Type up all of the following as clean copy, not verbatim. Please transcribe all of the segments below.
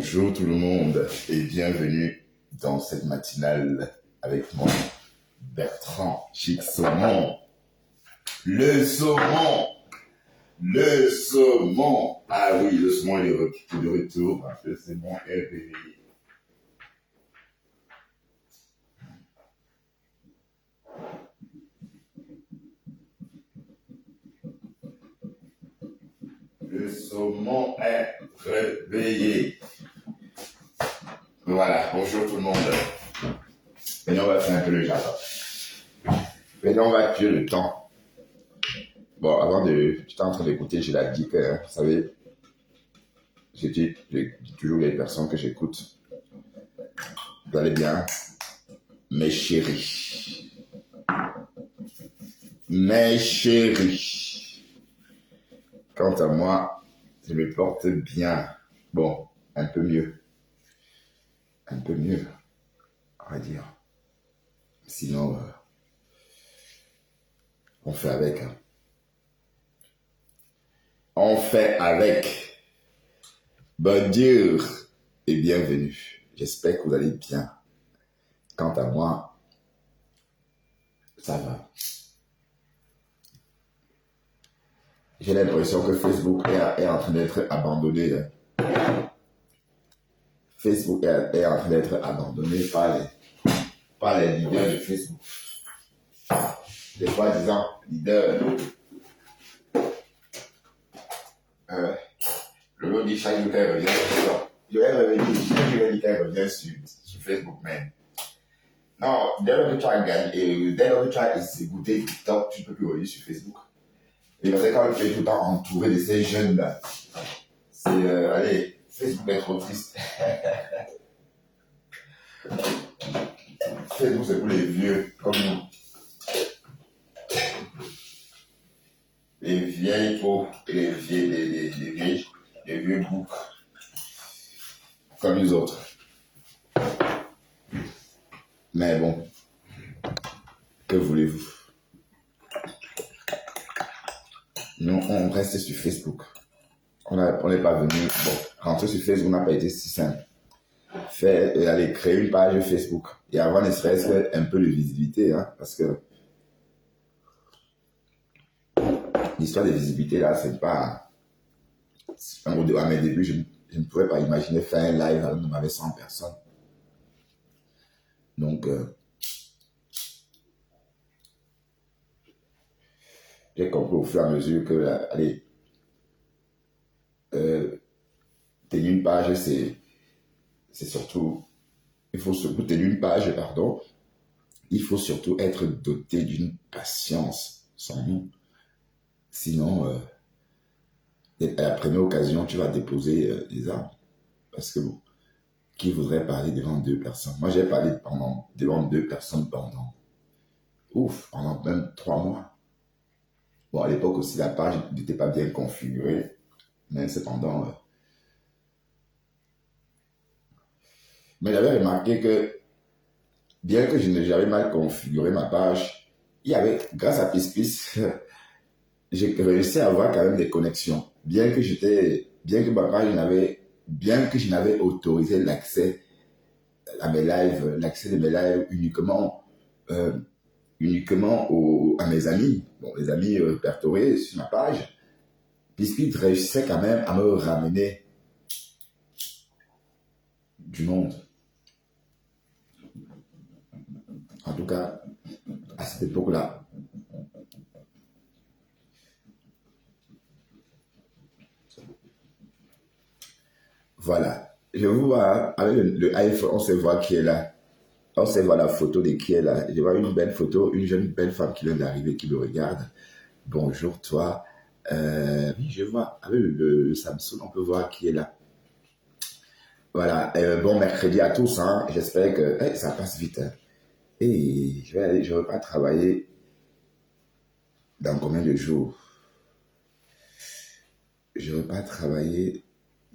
Bonjour tout le monde et bienvenue dans cette matinale avec moi, Bertrand Chic Saumon. Le saumon! Le saumon! Ah oui, le saumon est de retour parce que c'est bon est réveillé. Le saumon est réveillé. Voilà, bonjour tout le monde. Maintenant, on va faire un peu le jardin. Maintenant, on va tuer le temps. Bon, avant de... J'étais en train d'écouter, je l'ai dit que, vous savez, j'ai dit toujours les personnes que j'écoute. Vous allez bien, mes chéris. Mes chéris. Quant à moi, je me porte bien. Bon, un peu mieux. Un peu mieux, on va dire. Sinon, on fait avec. Hein. On fait avec. Bonjour et bienvenue. J'espère que vous allez bien. Quant à moi, ça va. J'ai l'impression que Facebook est en train d'être abandonné. Facebook est en train d'être abandonné par les leaders de Facebook. Les soi-disant leaders. Le lot dit chaque jour qu'elle revient. Je vais revenir, je vais dire qu'elle revient sur Facebook même. Non, dès lors que tu as gagné, dès lors que tu as écouté TikTok, tu ne peux plus revenir sur Facebook. Et parce que quand tu es tout le temps entouré de ces jeunes-là, c'est, allez, Facebook est trop triste. Facebook, c'est pour les vieux, comme nous. Les vieilles peaux et les vieux boucs, comme les autres. Mais bon, que voulez-vous? Nous, on reste sur Facebook. On n'est pas venu, bon, rentrer sur Facebook n'a pas été si simple. Aller créer une page Facebook et avoir ne serait-ce qu'un peu de visibilité, hein, parce que l'histoire de visibilité là, c'est pas... À mes débuts, je ne pouvais pas imaginer faire un live alors qu'on avait 100 personnes. Donc, j'ai compris au fur et à mesure que, allez, tenir une page, c'est surtout... Il faut surtout tenir une page, pardon. Il faut surtout être doté d'une patience sans nous. Sinon, à la première occasion, tu vas déposer des armes. Parce que bon, qui voudrait parler devant deux personnes? Moi, j'ai parlé devant deux personnes pendant même 3 mois. Bon, à l'époque aussi, la page n'était pas bien configurée. Mais cependant... Mais j'avais remarqué que, bien que j'avais mal configuré ma page, il y avait, grâce à PisPis, j'ai réussi à avoir quand même des connexions. Bien que ma page bien que je n'avais autorisé l'accès à mes lives, l'accès de mes lives uniquement à mes amis, bon, les amis répertoriés sur ma page, PisPis réussissait quand même à me ramener du monde. En tout cas, à cette époque-là. Voilà. Je vous vois, avec le iPhone, on se voit qui est là. On se voit la photo de qui est là. Je vois une belle photo, une jeune belle femme qui vient d'arriver, qui me regarde. Bonjour toi. Oui, je vois. Avec le Samsung, on peut voir qui est là. Voilà. Bon mercredi à tous. Hein. J'espère que ça passe vite. Hein. Et je ne vais pas travailler dans combien de jours? Je ne vais pas travailler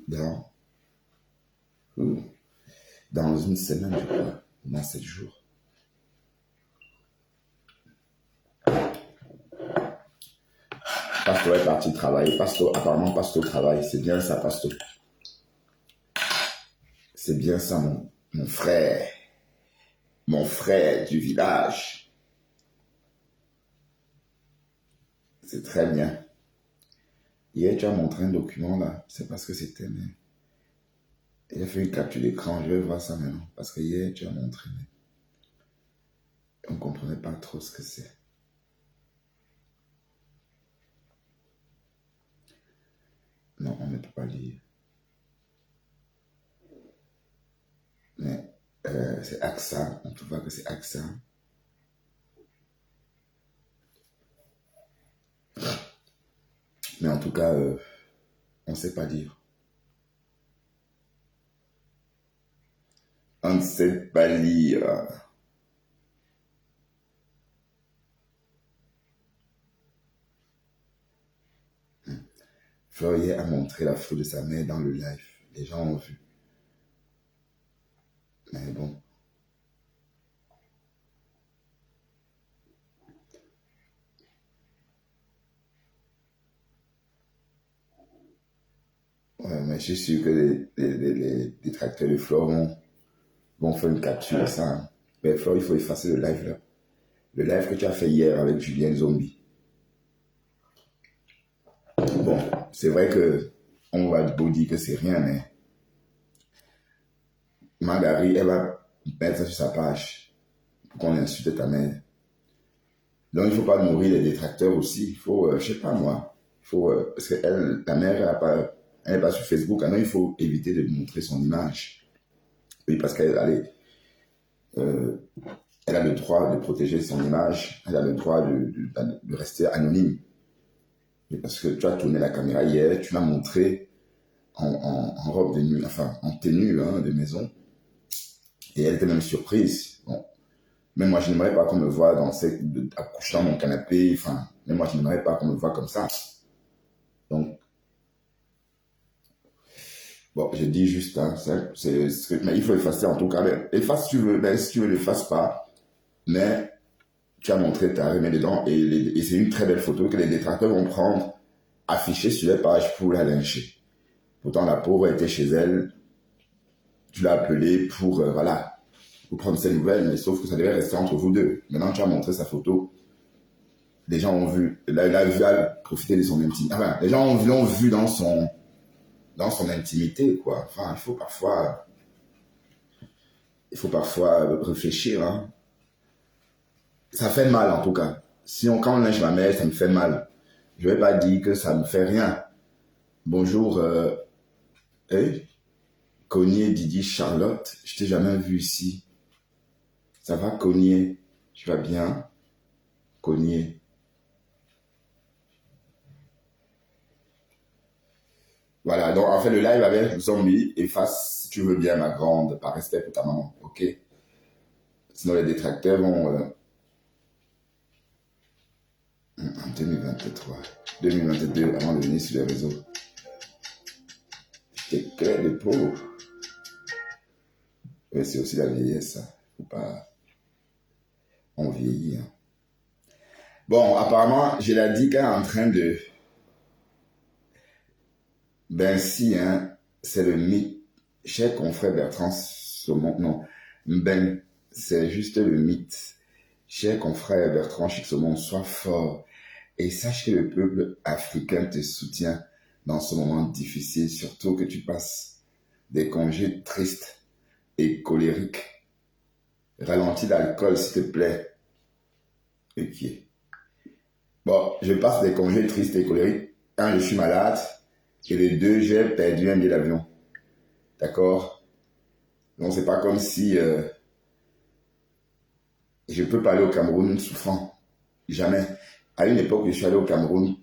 dans une semaine, je crois. Dans 7 jours. Pasteur est parti travailler. Apparemment, Pasteur travaille. C'est bien ça, Pasteur. C'est bien ça, mon frère. Mon frère du village. C'est très bien. Hier, tu as montré un document là. Je ne sais pas ce que c'était, mais il a fait une capture d'écran. Je vais voir ça maintenant. Parce que hier, tu as montré, mais on ne comprenait pas trop ce que c'est. Non, on ne peut pas lire. Mais c'est AXA. On peut voir que c'est AXA. Mais en tout cas, on ne sait pas lire. On ne sait pas lire. Florier a montré la photo de sa mère dans le live. Les gens ont vu. Mais bon. Ouais, mais je suis sûr que les détracteurs de Flore vont faire une capture de ça. Hein. Mais Flore, il faut effacer le live là. Le live que tu as fait hier avec Julien Zombie. Bon, c'est vrai que on va beau dire que c'est rien, mais Marguerite, elle va mettre ça sur sa page pour qu'on insulte ta mère. Donc, il ne faut pas nourrir les détracteurs aussi. Il faut, je ne sais pas moi, il faut, parce que elle, ta mère, elle n'est pas sur Facebook. Alors, il faut éviter de montrer son image. Oui, parce qu'elle euh, elle a le droit de protéger son image. Elle a le droit de rester anonyme. Et parce que tu as tourné la caméra hier, tu l'as montré en robe de nuit, enfin, en tenue hein, de maison. Et elle était même surprise. Bon. Même moi, je n'aimerais pas qu'on me voie accouchant dans mon canapé. Enfin, même moi, je n'aimerais pas qu'on me voie comme ça. Donc, bon, je dis juste, hein, mais il faut effacer en tout cas. Efface si tu veux, mais si tu veux, ne l'efface pas. Mais tu as montré ta remis dedans et c'est une très belle photo que les détracteurs vont prendre, afficher sur les pages pour la lyncher. Pourtant, la pauvre était chez elle. Tu l'as appelée pour, voilà, pour prendre ses nouvelles, mais sauf que ça devait rester entre vous deux. Maintenant, tu as montré sa photo. Les gens ont vu, elle a profité de son intimité. Enfin, les gens l'ont vu dans son intimité, quoi. Enfin, il faut parfois réfléchir, hein. Ça fait mal, en tout cas. Quand on lynche ma mère, ça me fait mal. Je vais pas dire que ça me fait rien. Bonjour, Cognier, Didier, Charlotte. Je t'ai jamais vu ici. Ça va, Cognier? Tu vas bien? Cognier. Voilà, donc en fait, le live avec Zombie, efface si tu veux bien, ma grande, par respect pour ta maman, ok? Sinon, les détracteurs vont... en 2023, 2022, avant de venir sur les réseaux. J'étais clair de peau. Mais c'est aussi la vieillesse, ça. Faut pas... On vieillit, hein. Bon, apparemment, je l'ai dit qu'elle est en train de... Ben si, hein, c'est le mythe. Cher confrère Bertrand Saumon, non, ben, c'est juste le mythe. Cher confrère Bertrand Saumon, sois fort et sache que le peuple africain te soutient dans ce moment difficile, surtout que tu passes des congés tristes et colériques. Ralentis l'alcool, s'il te plaît. Ok. Bon, je passe des congés tristes et colériques quand je suis malade et les deux, j'ai perdu un billet d'avion. D'accord? Donc, c'est pas comme si je peux pas aller au Cameroun souffrant. Jamais. À une époque, je suis allé au Cameroun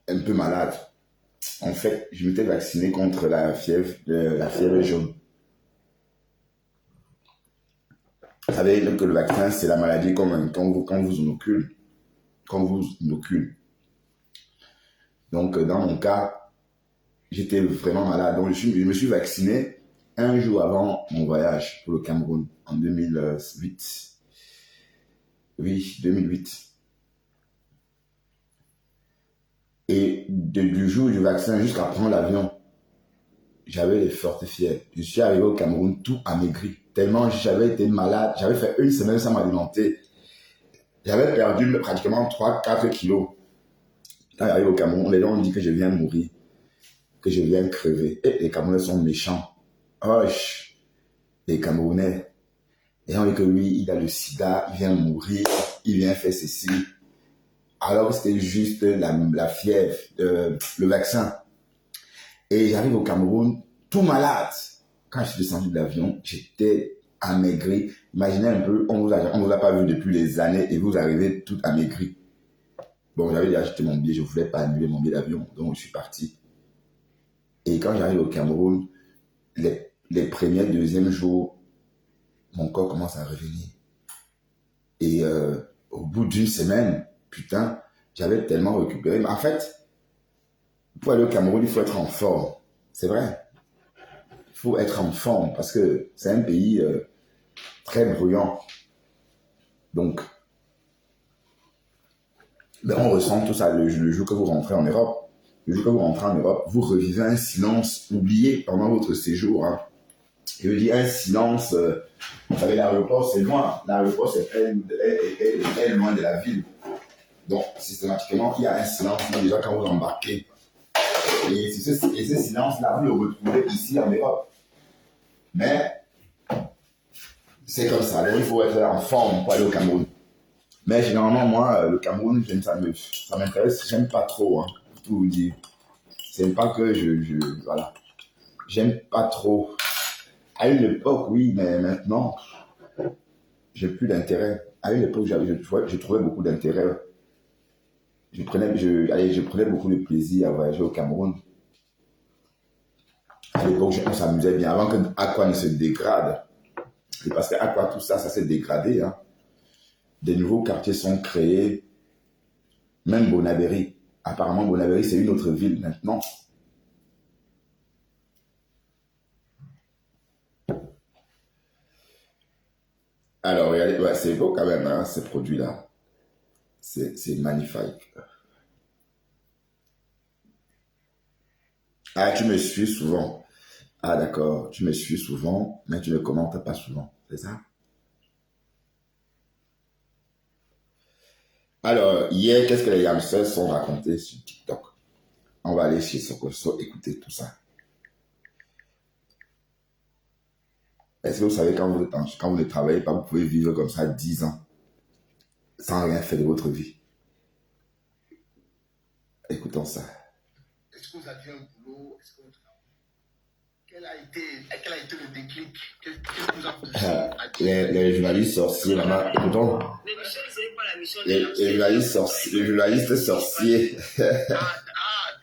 un peu malade. En fait, je m'étais vacciné contre la fièvre jaune. Vous savez que le vaccin, c'est la maladie quand vous inocule. Quand vous inocule. Donc, dans mon cas, j'étais vraiment malade. Donc, je me suis vacciné un jour avant mon voyage pour le Cameroun, en 2008. Oui, 2008. Et du jour du vaccin jusqu'à prendre l'avion, j'avais les fortes fièvres. Je suis arrivé au Cameroun tout amaigri. Tellement j'avais été malade. J'avais fait une semaine sans m'alimenter. J'avais perdu pratiquement 3-4 kilos. Quand j'arrive au Cameroun, les gens ont dit que je viens mourir, que je viens crever. Et les Camerounais sont méchants. Oh, les Camerounais. Les gens disent que lui, il a le sida, il vient mourir, il vient faire ceci. Alors que c'était juste la fièvre, le vaccin. Et j'arrive au Cameroun tout malade. Quand je suis descendu de l'avion, j'étais amaigri. Imaginez un peu, on vous a pas vu depuis des années et vous arrivez tout amaigri. Bon, j'avais déjà acheté mon billet, je ne voulais pas annuler mon billet d'avion, donc je suis parti. Et quand j'arrive au Cameroun, les premiers, deuxièmes jours, mon corps commence à revenir. Et au bout d'une semaine, putain, j'avais tellement récupéré. Mais en fait, pour aller au Cameroun, il faut être en forme. C'est vrai. Il faut être en forme parce que c'est un pays très bruyant. Donc, ben, on ressent tout ça le jour que vous rentrez en Europe. Le jour que vous rentrez en Europe, vous revivez un silence oublié pendant votre séjour. Hein. Je veux dire, un silence. Vous savez, l'aéroport, c'est loin. L'aéroport, c'est très loin de la ville. Donc, systématiquement, il y a un silence déjà quand vous embarquez. Et ce silence-là, vous le retrouvez ici en Europe. Mais c'est comme ça. Alors, il faut être en forme pour aller au Cameroun. Mais généralement, moi, le Cameroun, ça m'intéresse. J'aime pas trop, hein, pour tout vous dire. C'est pas que voilà. J'aime pas trop. À une époque, oui, mais maintenant, j'ai plus d'intérêt. À une époque, je trouvais beaucoup d'intérêt. Je prenais beaucoup de plaisir à voyager au Cameroun. À l'époque, on s'amusait bien avant que Aqua ne se dégrade. Et parce que Aqua, tout ça, ça s'est dégradé. Hein. Des nouveaux quartiers sont créés. Même Bonaberry. Apparemment, Bonaberry, c'est une autre ville maintenant. Alors, regardez, ouais, c'est beau quand même, hein, ces produits-là. C'est magnifique. Ah, tu me suis souvent. Ah, d'accord, tu me suis souvent, mais tu ne commentes pas souvent. C'est ça? Alors, hier, qu'est-ce que les hamsters sont racontés sur TikTok? On va aller chez Sokoso écouter tout ça. Est-ce que vous savez, quand vous ne travaillez pas, vous pouvez vivre comme ça 10 ans sans rien faire de votre vie? Écoutons ça. Est-ce que vous aviez un boulot? Est-ce que vous... Quel a été le déclic? Qu'est-ce que vous avez fait? Les journalistes sorciers là-bas, écoutons. Les journalistes sorciers.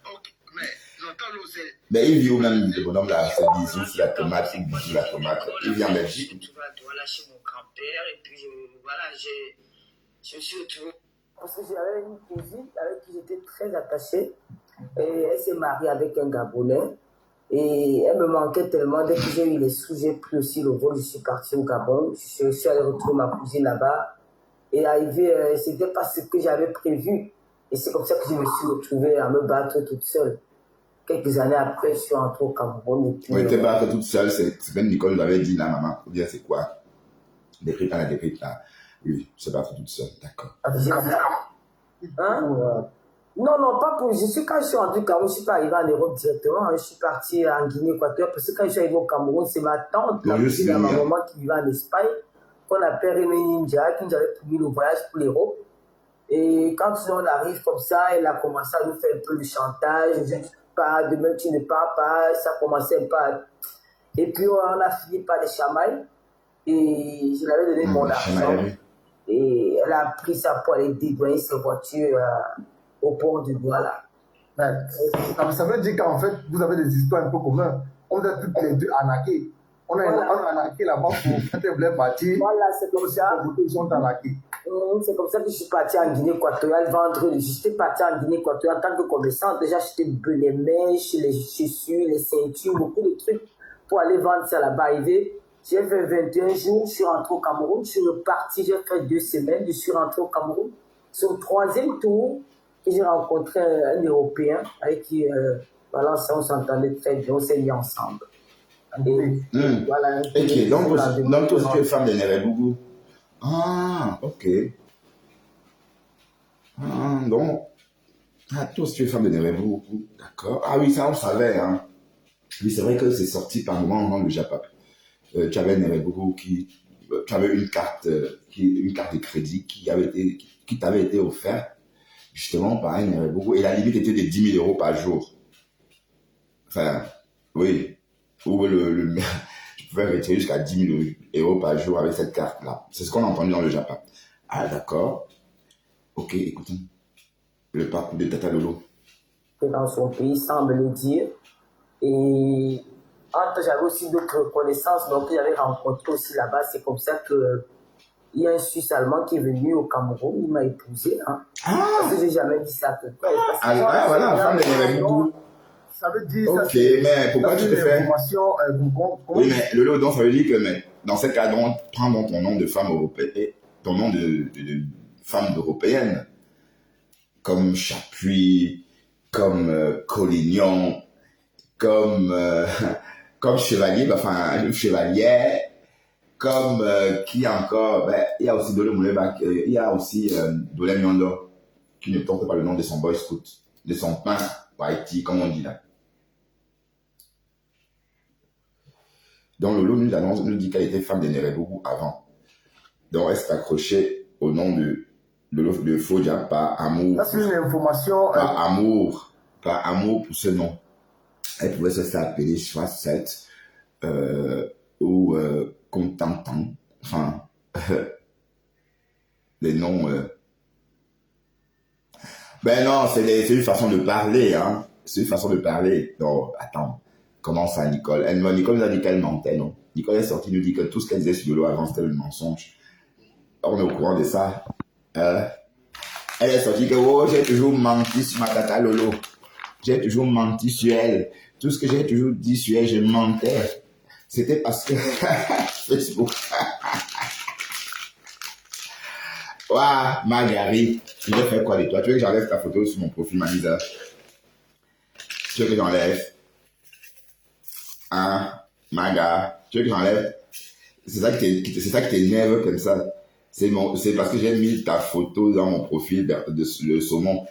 Ok. Mais j'entends l'eau, c'est... Mais il vit où même le bonhomme là, c'est bisous sur la tomate, il bisou la tomate. Il vit en Belgique. Je suis retrouvé chez mon grand-père et puis je me suis retrouvé. Parce que j'avais une cousine avec qui j'étais très attachée. Et elle s'est mariée avec un Gabonais. Et elle me manquait tellement. Dès que j'ai eu les sous, j'ai pris aussi le vol. Je suis partie au Gabon. Je suis allée retrouver ma cousine là-bas. Et arrivé, c'était pas ce que j'avais prévu. Et c'est comme ça que je me suis retrouvée à me battre toute seule. Quelques années après, je suis rentrée au Cameroun. On était pas toute seule, c'est même Nicole nous l'avait dit là, maman. Faut dire c'est quoi? Des prises là. Oui, se battre toute seule, d'accord. Hein? Non, pas pour. Quand je suis rentrée au Cameroun, je ne suis pas arrivée en Europe directement. Je suis partie en Guinée équatoriale parce que quand je suis arrivée au Cameroun, c'est ma tante, la cousine de ma maman qui vivait en Espagne, qu'on appelle Rémi Ninja, qui nous avait promis le voyage pour l'Europe. Et quand on arrive comme ça, elle a commencé à nous faire un peu le chantage. Je dis pas, demain tu ne pars pas. Ça a commencé un peu à... Et puis on a fini par les chamailles. Et je lui avais donné mon argent. Et elle a pris ça pour aller dédouaner ses voitures au port de Douala. Ça veut dire qu'en fait, vous avez des histoires un peu communes. On est toutes les deux arnaqués. On a arnaqué là-bas pour être blé parti. Voilà, c'est comme ça. Ils sont arnaqués. C'est comme ça que je suis partie en Guinée équatoriale vendre. J'étais partie en Guinée équatoriale en tant que commerçante. Déjà, j'achetais les mèches, les chaussures, les ceintures, beaucoup de trucs pour aller vendre ça là-bas. Arrivé, j'ai fait 21 jours, je suis rentrée au Cameroun. Je suis repartie, j'ai fait 2 semaines, je suis rentrée au Cameroun. C'est au 3e tour que j'ai rencontré un Européen avec qui Voilà, ça, on s'entendait très bien, on s'est mis ensemble. Et voilà, Ok, donc toi aussi tu es femme de Nerebougou. Ah, ok. Ah, donc, toi aussi tu es femme de Nerebougou. D'accord. Ah oui, ça on savait, hein. Oui, c'est vrai que c'est sorti par moment au nom de Japap. Tu avais Nerebougou tu avais une carte de crédit qui t'avait été offerte justement par un Nerebougou et la limite était de 10 000 euros par jour. Enfin, oui. Où tu pouvais retirer jusqu'à 10 000 euros par jour avec cette carte-là. C'est ce qu'on a entendu dans le Japon. Ah, d'accord. Ok, écoutons. Le parcours de Tata Lolo. Dans son pays, sans me le dire. Et j'avais aussi d'autres connaissances, donc j'avais rencontré aussi là-bas. C'est comme ça que il y a un Suisse allemand qui est venu au Cameroun, il m'a épousé. Hein. Parce que j'ai jamais dit ça à quelqu'un. Voilà, femme de Nerebougou. Ça veut dire ok, mais pourquoi tu te fais oui, mais Lolo, donc ça veut dire que mais, dans ce cas, prends donc ton nom de femme européenne, ton nom de femme européenne, comme Chapuis, comme Collignon, comme Chevalier, enfin Chevalier, comme qui encore, ben, il y a aussi Dole Mouleba, il y a aussi Dole Miondo, qui ne porte pas le nom de son boy scout, de son pain, Haïti, comme on dit là. Donc Lolo nous dit qu'elle était femme de Nerebougou avant. Donc elle s'est accrochée au nom de Fodia par amour. Ça c'est une information. Par amour pour ce nom. Elle pouvait se faire appeler Chouassette ou Contentant. Enfin, les noms. Ben non, c'est une façon de parler, hein. C'est une façon de parler. Non, attends. Comment ça, Nicole? Nicole nous a dit qu'elle mentait, non? Nicole est sortie, nous dit que tout ce qu'elle disait sur Lolo avant, c'était le mensonge. On est au courant de ça. Elle est sortie que, oh, j'ai toujours menti sur ma tata Lolo. J'ai toujours menti sur elle. Tout ce que j'ai toujours dit sur elle, je mentais. C'était parce que... Facebook. Ouah, Marguerite, tu veux faire quoi de toi? Tu veux que j'enlève ta photo sur mon profil, Manisa? Tu veux que j'enlève? Hein, Maga, tu veux que j'enlève? C'est ça qui t'énerve comme ça. C'est parce que j'ai mis ta photo dans mon profil de le saumon.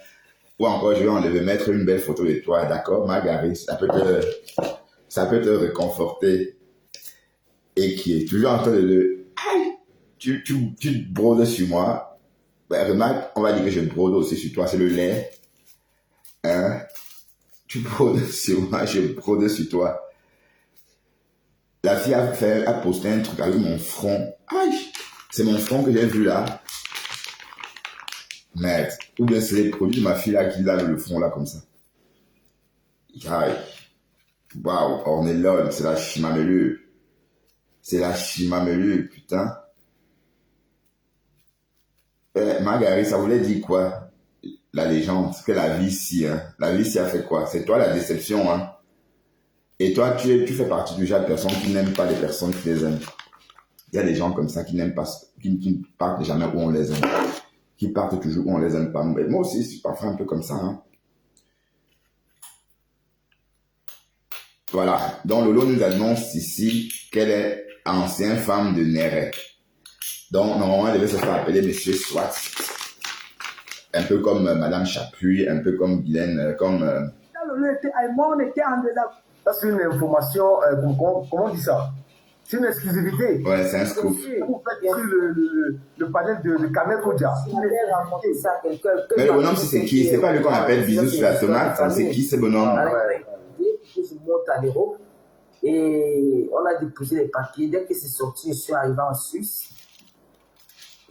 Ou encore, je vais enlever, mettre une belle photo de toi, d'accord, Marguerite? Ça peut te réconforter. Et qui est toujours en train de tu te brodes sur moi. Ben, remarque, on va dire que je brode aussi sur toi, c'est le lait. Hein? Tu brodes sur moi, je brode sur toi. La fille a posté un truc avec mon front. Aïe! C'est mon front que j'ai vu là. Merde. Ou bien c'est les produits de ma fille là qui lave le front là comme ça. Aïe. Waouh, on est là, c'est la chimamelue. C'est la chimamelue, putain. Marguerite, ça voulait dire quoi? La légende, que la vie si, hein. La vie si a fait quoi? C'est toi la déception, hein. Et toi, tu fais partie du genre de personnes qui n'aiment pas les personnes qui les aiment. Il y a des gens comme ça qui n'aiment pas, qui partent jamais où on les aime. Qui partent toujours où on les aime pas. Mais moi aussi, je suis parfois un peu comme ça, hein. Voilà. Donc, Lolo nous annonce ici qu'elle est ancienne femme de Néré. Donc, normalement, elle devait se faire appeler Monsieur Swat. Un peu comme Madame Chapuis, un peu comme Guylaine, comme... Ça, c'est une information, comment on dit ça? C'est une exclusivité. Ouais, c'est un scoop. Vous faites sur le panel de Kamel Kodja. Mais le bonhomme, c'est qui? C'est pas lui qu'on appelle bisous sur la tomate. C'est qui ce bonhomme? Je monte à l'Europe et on a déposé les papiers. Dès que c'est sorti, je suis arrivé en Suisse.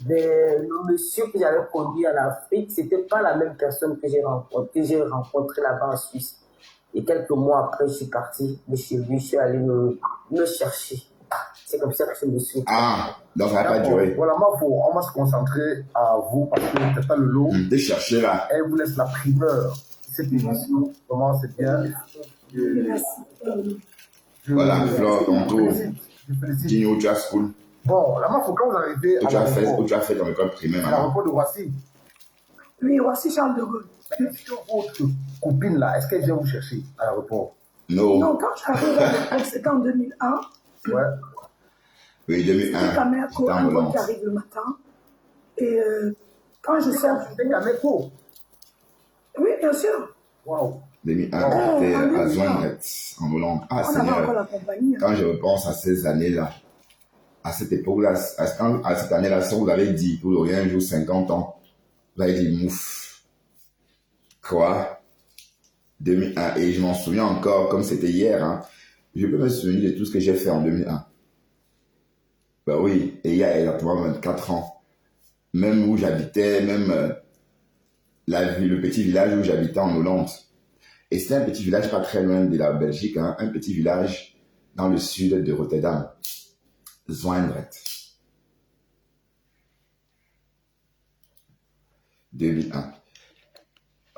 Mais le monsieur que j'avais conduit en Afrique, c'était pas la même personne que j'ai rencontré là-bas en Suisse. Et quelques mois après, je suis parti de chez lui, je suis allé me chercher. C'est comme ça que je me suis. Ah, donc ça n'a pas duré. Voilà, on va se concentrer à vous parce que c'est pas le lot. De chercher là. Elle vous laisse la primeur. Cette émission, comment c'est bien. Voilà, Flore, ton tour. Dino, tu as school. Bon, là, quand vous arrivez à tu as fait dans l'école primaire. À l'aéroport de Roissy. Oui, voici Charles de Gaulle. Est-ce que votre copine là, est-ce qu'elle vient vous chercher à l'aéroport? Non, quand j'arrive à l'aéroport, c'était en 2001. Ouais. Oui, 2001. C'était Cameco, un vol qui arrive le matin. Et quand je sors... C'était Cameco? Oui, bien sûr. Waouh. 2001, j'étais à Zouanret, en Hollande. Ah, On avait encore Seigneur, la compagnie. quand je repense à ces années-là, à cette époque-là, à cette année-là, si vous avez dit, vous auriez un jour 50 ans, vous avez dit mouf. Quoi? 2001. Et je m'en souviens encore comme c'était hier. Hein. Je peux me souvenir de tout ce que j'ai fait en 2001. Ben oui, et il y a exactement 24 ans. Même où j'habitais, même le petit village où j'habitais en Hollande. Et c'était un petit village pas très loin de la Belgique, hein, un petit village dans le sud de Rotterdam. Zwijndrecht. 2001.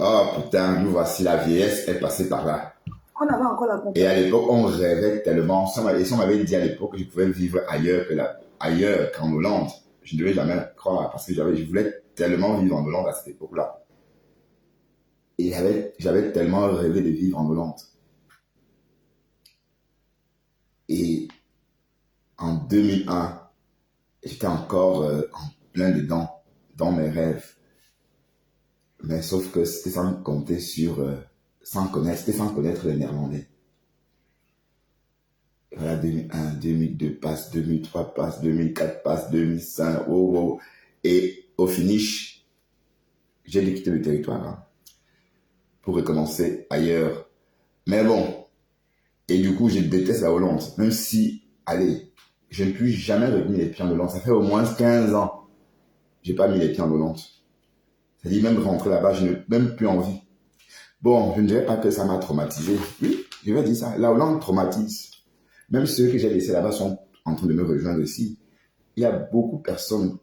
Oh putain, nous voici, la vieillesse est passée par là. On avait encore la compagnie. Et à l'époque, on rêvait tellement. Si on m'avait dit à l'époque que je pouvais vivre ailleurs qu'en Hollande, je ne devais jamais croire parce que je voulais tellement vivre en Hollande à cette époque-là. Et j'avais tellement rêvé de vivre en Hollande. Et en 2001, j'étais encore en plein dedans, dans mes rêves. Mais sauf que c'était sans compter c'était sans connaître les néerlandais. Et voilà, 2001, 2002 passe, 2003 passe, 2004 passe, 2005, oh, oh. Et au finish, j'ai dû quitter le territoire hein, pour recommencer ailleurs. Mais bon, et du coup, je déteste la Hollande. Même si, allez, je ne puis jamais revenir les pieds en Hollande. Ça fait au moins 15 ans que je n'ai pas mis les pieds en Hollande. C'est-à-dire même rentrer là-bas, je n'ai même plus envie. Bon, je ne dirais pas que ça m'a traumatisé. Oui, je vais dire ça. La Hollande traumatise. Même ceux que j'ai laissés là-bas sont en train de me rejoindre aussi. Il y a beaucoup de personnes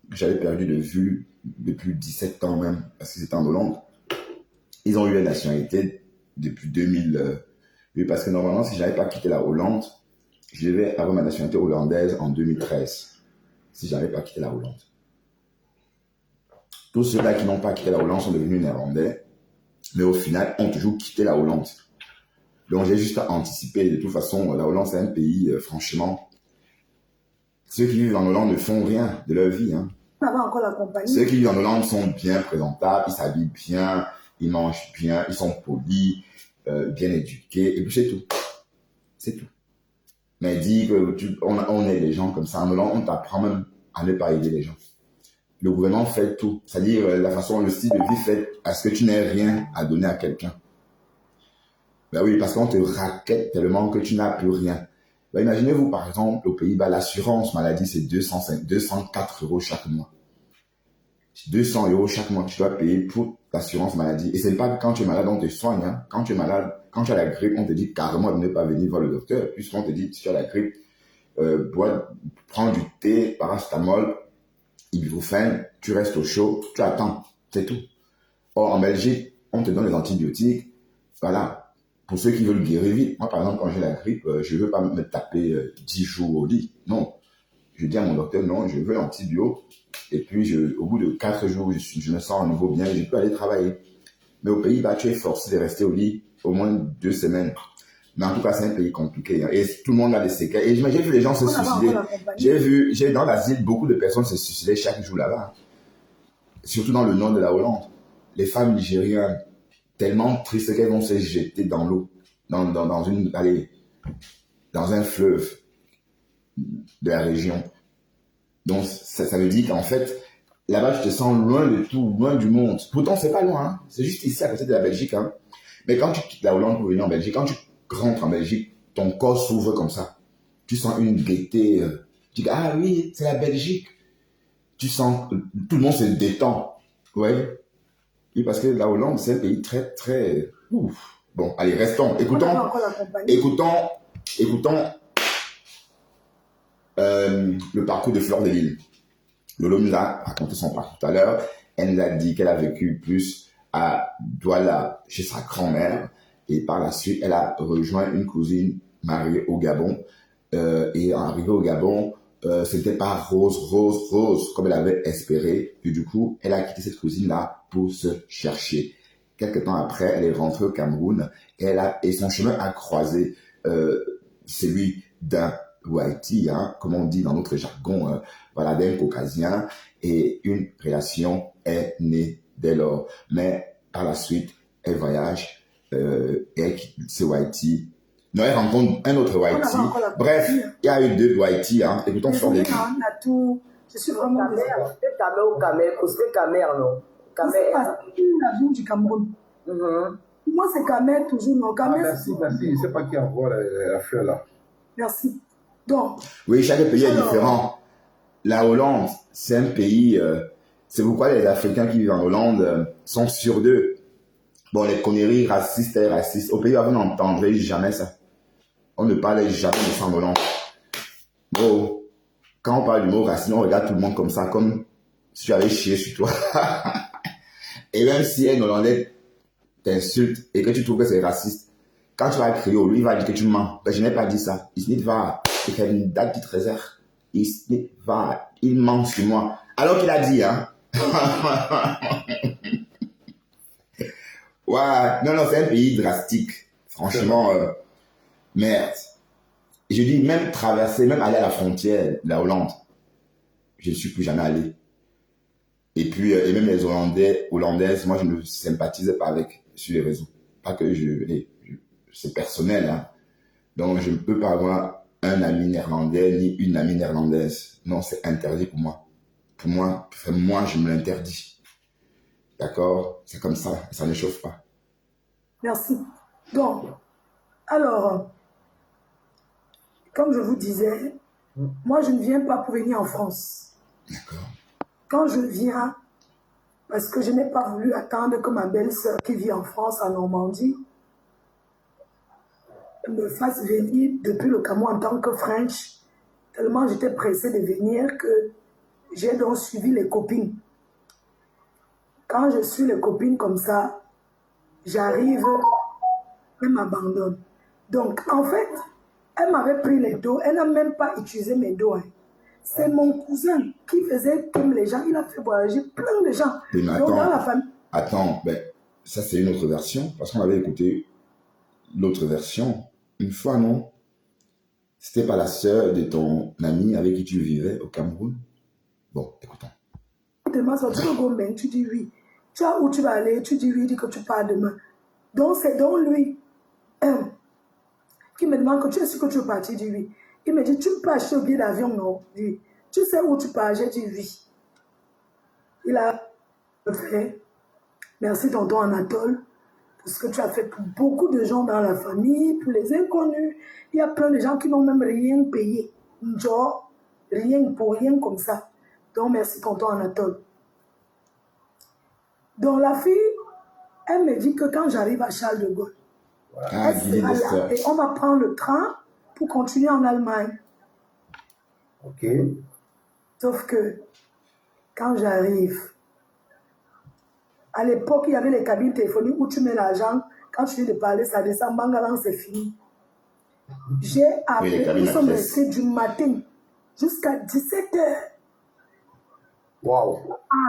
que j'avais perdu de vue depuis 17 ans même, parce que c'était en Hollande. Ils ont eu la nationalité depuis 2000. Oui, parce que normalement, si je n'avais pas quitté la Hollande, je devais avoir ma nationalité hollandaise en 2013. Si je n'avais pas quitté la Hollande. Tous ceux-là qui n'ont pas quitté la Hollande sont devenus néerlandais, mais au final, ont toujours quitté la Hollande. Donc, j'ai juste à anticiper. De toute façon, la Hollande, c'est un pays, franchement, ceux qui vivent en Hollande ne font rien de leur vie. Hein. On avait encore la compagnie. Ceux qui vivent en Hollande sont bien présentables, ils s'habillent bien, ils mangent bien, ils sont polis, bien éduqués, et puis c'est tout. C'est tout. Mais dis qu'on aide les gens comme ça. En Hollande, on t'apprend même à ne pas aider les gens. Le gouvernement fait tout. C'est-à-dire la façon, le style de vie fait à ce que tu n'aies rien à donner à quelqu'un. Ben oui, parce qu'on te raquette tellement que tu n'as plus rien. Ben imaginez-vous, par exemple, aux Pays-Bas, l'assurance maladie, c'est 204 € chaque mois. 200 € chaque mois que tu dois payer pour l'assurance maladie. Et c'est pas quand tu es malade, on te soigne. Hein. Quand tu es malade, quand tu as la grippe, on te dit carrément de ne pas venir voir le docteur. Puisqu'on te dit, si tu as la grippe, prends du thé, paracétamol, ibuprofène, tu restes au chaud, tu attends, c'est tout. Or, en Belgique, on te donne les antibiotiques, voilà, pour ceux qui veulent guérir vite. Moi, par exemple, quand j'ai la grippe, je ne veux pas me taper 10 jours au lit, non. Je dis à mon docteur, non, je veux l'antibio, et puis au bout de 4 jours, je me sens à nouveau bien et je peux aller travailler. Mais au Pays-Bas, tu es forcé de rester au lit au moins 2 semaines. Mais en tout cas, c'est un pays compliqué. Hein. Et tout le monde a des séquelles. Et j'ai vu les gens se suicider. J'ai dans l'asile beaucoup de personnes se suicider chaque jour là-bas. Surtout dans le nord de la Hollande. Les femmes nigériennes, tellement tristes qu'elles vont se jeter dans l'eau, dans un fleuve de la région. Donc, ça veut dire qu'en fait, là-bas, tu te sens loin de tout, loin du monde. Pourtant, c'est pas loin. Hein. C'est juste ici, à côté de la Belgique. Hein. Mais quand tu quittes la Hollande pour venir en Belgique, quand tu rentres en Belgique, ton corps s'ouvre comme ça. Tu sens une gaieté. Tu dis, ah oui, c'est la Belgique. Tu sens, tout le monde se détend. Ouais. Oui, parce que la Hollande, c'est un pays très, très... Ouf. Bon, allez, restons. Écoutons le parcours de Fleur de Lille. Lolo nous a raconté son parcours tout à l'heure. Elle nous a dit qu'elle a vécu plus à Douala, chez sa grand-mère. Et par la suite, elle a rejoint une cousine mariée au Gabon. Et arrivée au Gabon, c'était pas rose, comme elle avait espéré. Et du coup, elle a quitté cette cousine-là pour se chercher. Quelque temps après, elle est rentrée au Cameroun et son chemin a croisé celui d'un Whitey, hein, comme on dit dans notre jargon, voilà, d'un Caucasien, et une relation est née dès lors. Mais par la suite, elle voyage et elle quitte ce Whitey. Non, elle rencontre un autre Whitey. Bref, il y a eu 2 Whitey, hein. Écoutons fort les Je suis vraiment désolée. C'est Camer ou Camer, c'est Camer, non? C'est l'avion du Cameroun. Moi, c'est Camer, toujours non. Camer, merci. Je ne sais pas qui envoie la fleur là. Merci. Donc. Oui, chaque pays est différent. La Hollande, c'est un pays. C'est pourquoi les Africains qui vivent en Hollande sont sûrs d'eux. Bon, les conneries racistes et racistes. Au pays où on n'entendrait jamais ça. On ne parlait jamais de ça en Hollande. Bon, quand on parle du mot raciste, on regarde tout le monde comme ça, comme si tu avais chié sur toi. Et même si un Hollandais t'insulte et que tu trouves que c'est raciste, quand tu vas crier, lui, il va dire que tu mens. Ben, je n'ai pas dit ça. Il va. Ik heb une date de trésor. Il ment sur moi. Alors qu'il a dit, hein. Ouais, non, c'est un pays drastique. Franchement, merde. Et je dis, même traverser, même aller à la frontière de la Hollande, je ne suis plus jamais allé. Et puis, et même les Hollandaises, moi, je ne sympathisais pas avec sur les réseaux. Pas que c'est personnel, hein. Donc, je ne peux pas avoir un ami néerlandais ni une amie néerlandaise. Non, c'est interdit pour moi. Pour moi, je me l'interdis. D'accord? C'est comme ça ne chauffe pas. Merci. Donc, alors, comme je vous disais, moi, je ne viens pas pour venir en France. D'accord. Quand je viens, parce que je n'ai pas voulu attendre que ma belle-sœur qui vit en France, en Normandie, me fasse venir depuis le Cameroun en tant que French, tellement j'étais pressée de venir que j'ai donc suivi les copines. Quand je suis les copines comme ça, j'arrive, elle m'abandonne. Donc, en fait, elle m'avait pris les dos, elle n'a même pas utilisé mes dos. Hein. C'est mon cousin qui faisait comme les gens, il a fait voyager plein de gens. Oui, mais donc, dans la famille. Attends, ça c'est une autre version, parce qu'on avait écouté l'autre version. Une fois, non? C'était pas la sœur de ton ami avec qui tu vivais au Cameroun? Bon, écoutons. Tu m'as sorti le gourmet, tu dis oui. Tu as où tu vas aller, tu dis oui, il dit que tu pars demain. Donc c'est donc lui qui me demande que tu es sûr que tu veux partir, je dis oui. Il me dit, tu peux acheter au billet d'avion, non? Oui. Tu sais où tu pars, j'ai dit oui. Il a fait, merci tonton Anatole, pour ce que tu as fait pour beaucoup de gens dans la famille, pour les inconnus. Il y a plein de gens qui n'ont même rien payé. Genre, rien pour rien comme ça. Donc merci tonton Anatole. Donc la fille, elle me dit que quand j'arrive à Charles de Gaulle, elle sera là et on va prendre le train pour continuer en Allemagne. Ok. Sauf que quand j'arrive, à l'époque, il y avait les cabines téléphoniques où tu mets l'argent. Quand tu viens de parler, ça descend, Bangalan, c'est fini. J'ai appelé, nous sommes restés du matin jusqu'à 17h. Waouh.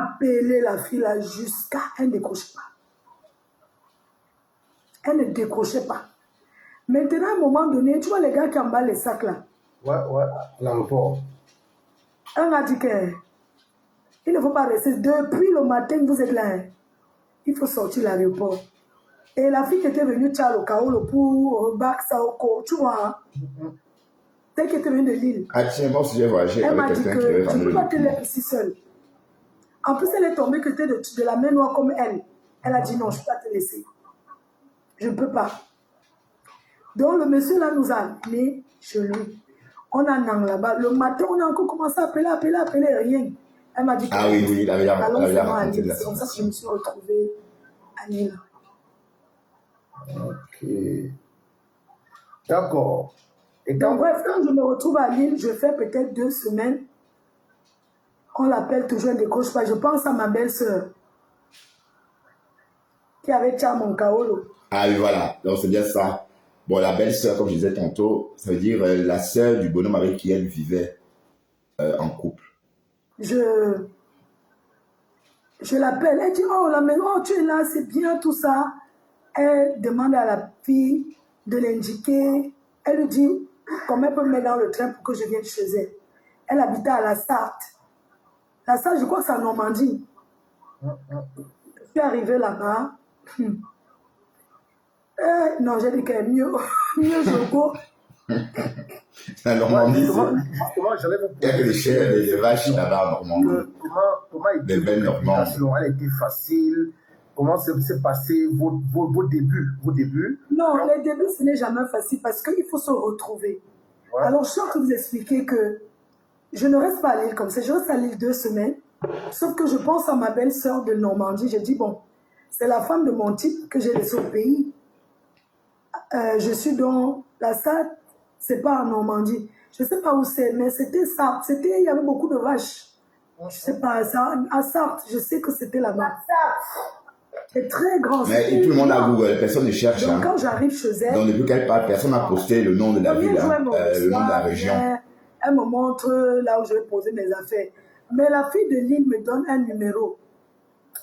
Appeler la fille là jusqu'à elle ne décrochait pas. Elle ne décrochait pas. Maintenant, à un moment donné, tu vois les gars qui emballent les sacs là. Ouais, l'aéroport. Elle m'a dit que il ne faut pas rester. Depuis le matin, vous êtes là. Hein. Il faut sortir l'aéroport. Et la fille qui était venue Tchalo Kaolo pour Baksaoko, tu vois, celle qui était venue de Lille. Ah tiens, moi aussi j'ai voyagé elle avec quelqu'un qui avait m'a dit que tu ne peux pas te laisser ici seule. En plus, elle est tombée que tu es de la main noire comme elle. Elle a dit non, je ne peux pas te laisser. Je ne peux pas. Donc le monsieur là nous a appelés chez lui. On a un angle là-bas. Le matin, on a encore commencé à appeler, rien. Elle m'a dit que oui, il avait raconté c'est comme ça que je me suis retrouvée à Lille. Ok. D'accord. Et donc bref, quand je me retrouve à Lille, je fais peut-être 2 semaines. On l'appelle toujours, elle ne décroche pas. Je pense à ma belle-sœur qui avait Tcham Kaolo. Ah oui, voilà. Donc c'est bien ça. Bon, la belle-sœur, comme je disais tantôt, ça veut dire la sœur du bonhomme avec qui elle vivait. en couple. Je l'appelle, elle dit, oh la maison, oh, tu es là, c'est bien tout ça. Elle demande à la fille de l'indiquer. Elle lui dit comment elle peut me mettre dans le train pour que je vienne chez elle. Elle habitait à la Sarthe. La Sarthe, je crois que c'est en Normandie. Je suis arrivée là-bas. Non, j'ai dit qu'elle est mieux, mieux je go. La Normandie, Comment j'allais vous il y a que les chèvres et les vaches là-bas en Normandie. Comment Des belles Normandes. elle a été facile? Comment s'est passé vos débuts? Non, les débuts, ce n'est jamais facile parce qu'il faut se retrouver. Ouais. Alors, je suis en train de vous expliquer que je ne reste pas à Lille comme ça. Je reste à Lille 2 semaines. Sauf que je pense à ma belle-sœur de Normandie. J'ai dit, bon, c'est la femme de mon type que j'ai laissée au pays. Je suis dans la Sarthe, c'est pas en Normandie. Je ne sais pas où c'est, mais c'était Sarthe. Il y avait beaucoup de vaches. Je ne sais pas, à Sarthe, je sais que c'était là-bas. C'est très grand. Mais tout le monde a Google, personne ne cherche. Donc, hein. quand j'arrive chez elle... Donc, depuis qu'elle parle, personne n'a posté le nom de la ville, le nom de la région. Elle me montre là où je vais poser mes affaires. Mais la fille de Lille me donne un numéro.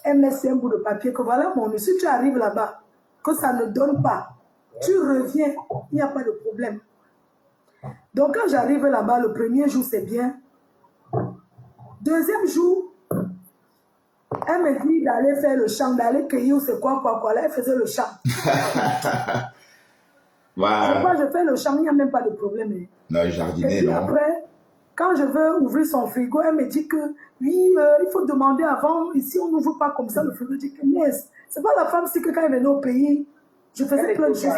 Elle met un bout de papier que voilà, mon si tu arrives là-bas, que ça ne donne pas, tu reviens, il n'y a pas de problème. Donc, quand j'arrive là-bas, le premier jour, c'est bien. Deuxième jour, elle me dit d'aller faire le champ, d'aller cueillir, c'est quoi. Là, elle faisait le champ. Wow. Pourquoi je fais le champ, il n'y a même pas de problème. Non, jardiner, et puis non. Après, quand je veux ouvrir son frigo, elle me dit que oui, il faut demander avant. Ici, on n'ouvre pas comme ça le frigo. Je dis que yes. C'est pas la femme, c'est que quand elle venait au pays, je faisais plein de choses.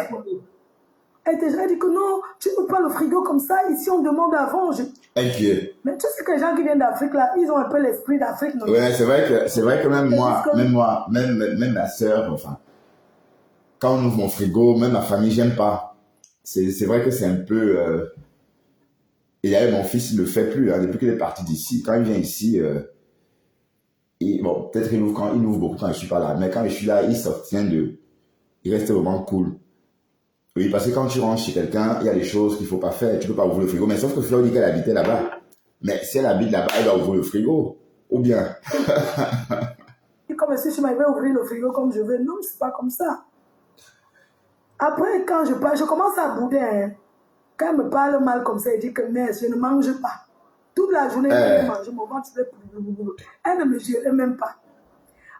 Elle dit que non, tu n'ouvres pas le frigo comme ça. Ici, on demande avant. Inquiet. Mais tu sais que les gens qui viennent d'Afrique, là, ils ont un peu l'esprit d'Afrique. Oui, c'est vrai que même moi, même ma soeur, enfin, quand on ouvre mon frigo, même ma famille, j'aime pas. C'est vrai que c'est un peu... Et là, mon fils ne le fait plus, hein, depuis qu'il est parti d'ici. Quand il vient ici, bon, peut-être il ouvre beaucoup quand je suis pas là, mais quand je suis là, il s'obtient de... Il reste vraiment cool. Oui, parce que quand tu rentres chez quelqu'un, il y a des choses qu'il ne faut pas faire. Tu ne peux pas ouvrir le frigo. Mais sauf que Fleur dit qu'elle habitait là-bas. Mais si elle habite là-bas, elle doit ouvrir le frigo. Ou bien. Comme si je m'avais ouvrir le frigo comme je veux. Non, c'est pas comme ça. Après, quand je parle, je commence à bouder. Hein. Quand elle me parle mal comme ça, elle dit que je ne mange pas. Toute la journée, je mange. Mon ventre, elle ne me gérait même pas.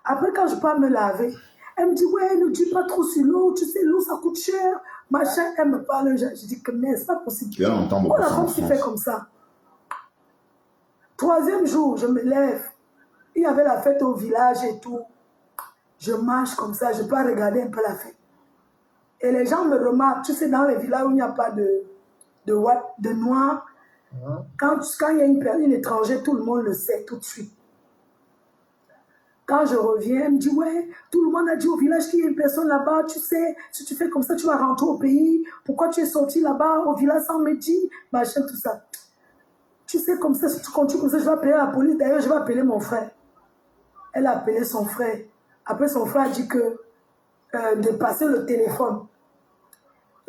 Après, quand je pars me laver, elle me dit, ouais, ne dis pas trop sur l'eau. Tu sais, l'eau, ça coûte cher. Machin, elle me parle. Je dis que c'est pas possible. Pourquoi la femme s'y fait comme ça? Troisième jour, je me lève. Il y avait la fête au village et tout. Je marche comme ça, je peux regarder un peu la fête. Et les gens me remarquent. Tu sais, dans les villages où il n'y a pas de noirs, quand il y a une étrangère, tout le monde le sait tout de suite. Quand je reviens, elle me dit, ouais, tout le monde a dit au village qu'il y a une personne là-bas, tu sais, si tu fais comme ça, tu vas rentrer au pays. Pourquoi tu es sorti là-bas au village sans me dire, machin, tout ça. Tu sais, comme ça, si tu continues comme ça, je vais appeler la police. D'ailleurs, je vais appeler mon frère. Elle a appelé son frère. Après, son frère a dit que de passer le téléphone.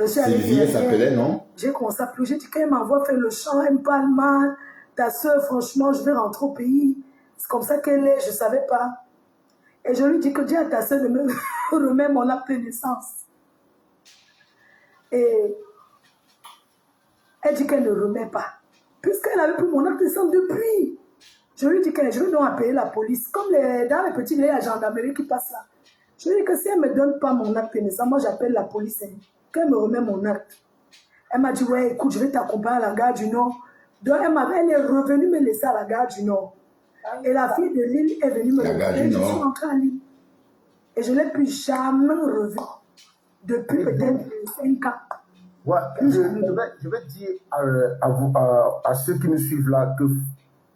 Sylvie s'appelait, non? J'ai commencé à pleurer. J'ai dit qu'elle m'envoie faire le champ, elle me parle mal. Ta soeur, franchement, je vais rentrer au pays. C'est comme ça qu'elle est, je ne savais pas. Et je lui dis que dis à ta soeur de me remettre mon acte de naissance. Et elle dit qu'elle ne remet pas. Puisqu'elle avait pris mon acte de naissance depuis. Je lui dis que je vais donc appeler la police. Comme dans les petits villages, la gendarmerie qui passe là. Je lui dis que si elle ne me donne pas mon acte de naissance, moi j'appelle la police. Qu'elle me remet mon acte. Elle m'a dit, ouais, écoute, je vais t'accompagner à la gare du Nord. Donc elle est revenue me laisser à la gare du Nord. Et la fille de Lille est venue me laisser. Je suis rentrée à Lille. Et je ne l'ai plus jamais revue. Depuis peut-être 5 ans. Ouais, je vais dire à ceux qui nous suivent là que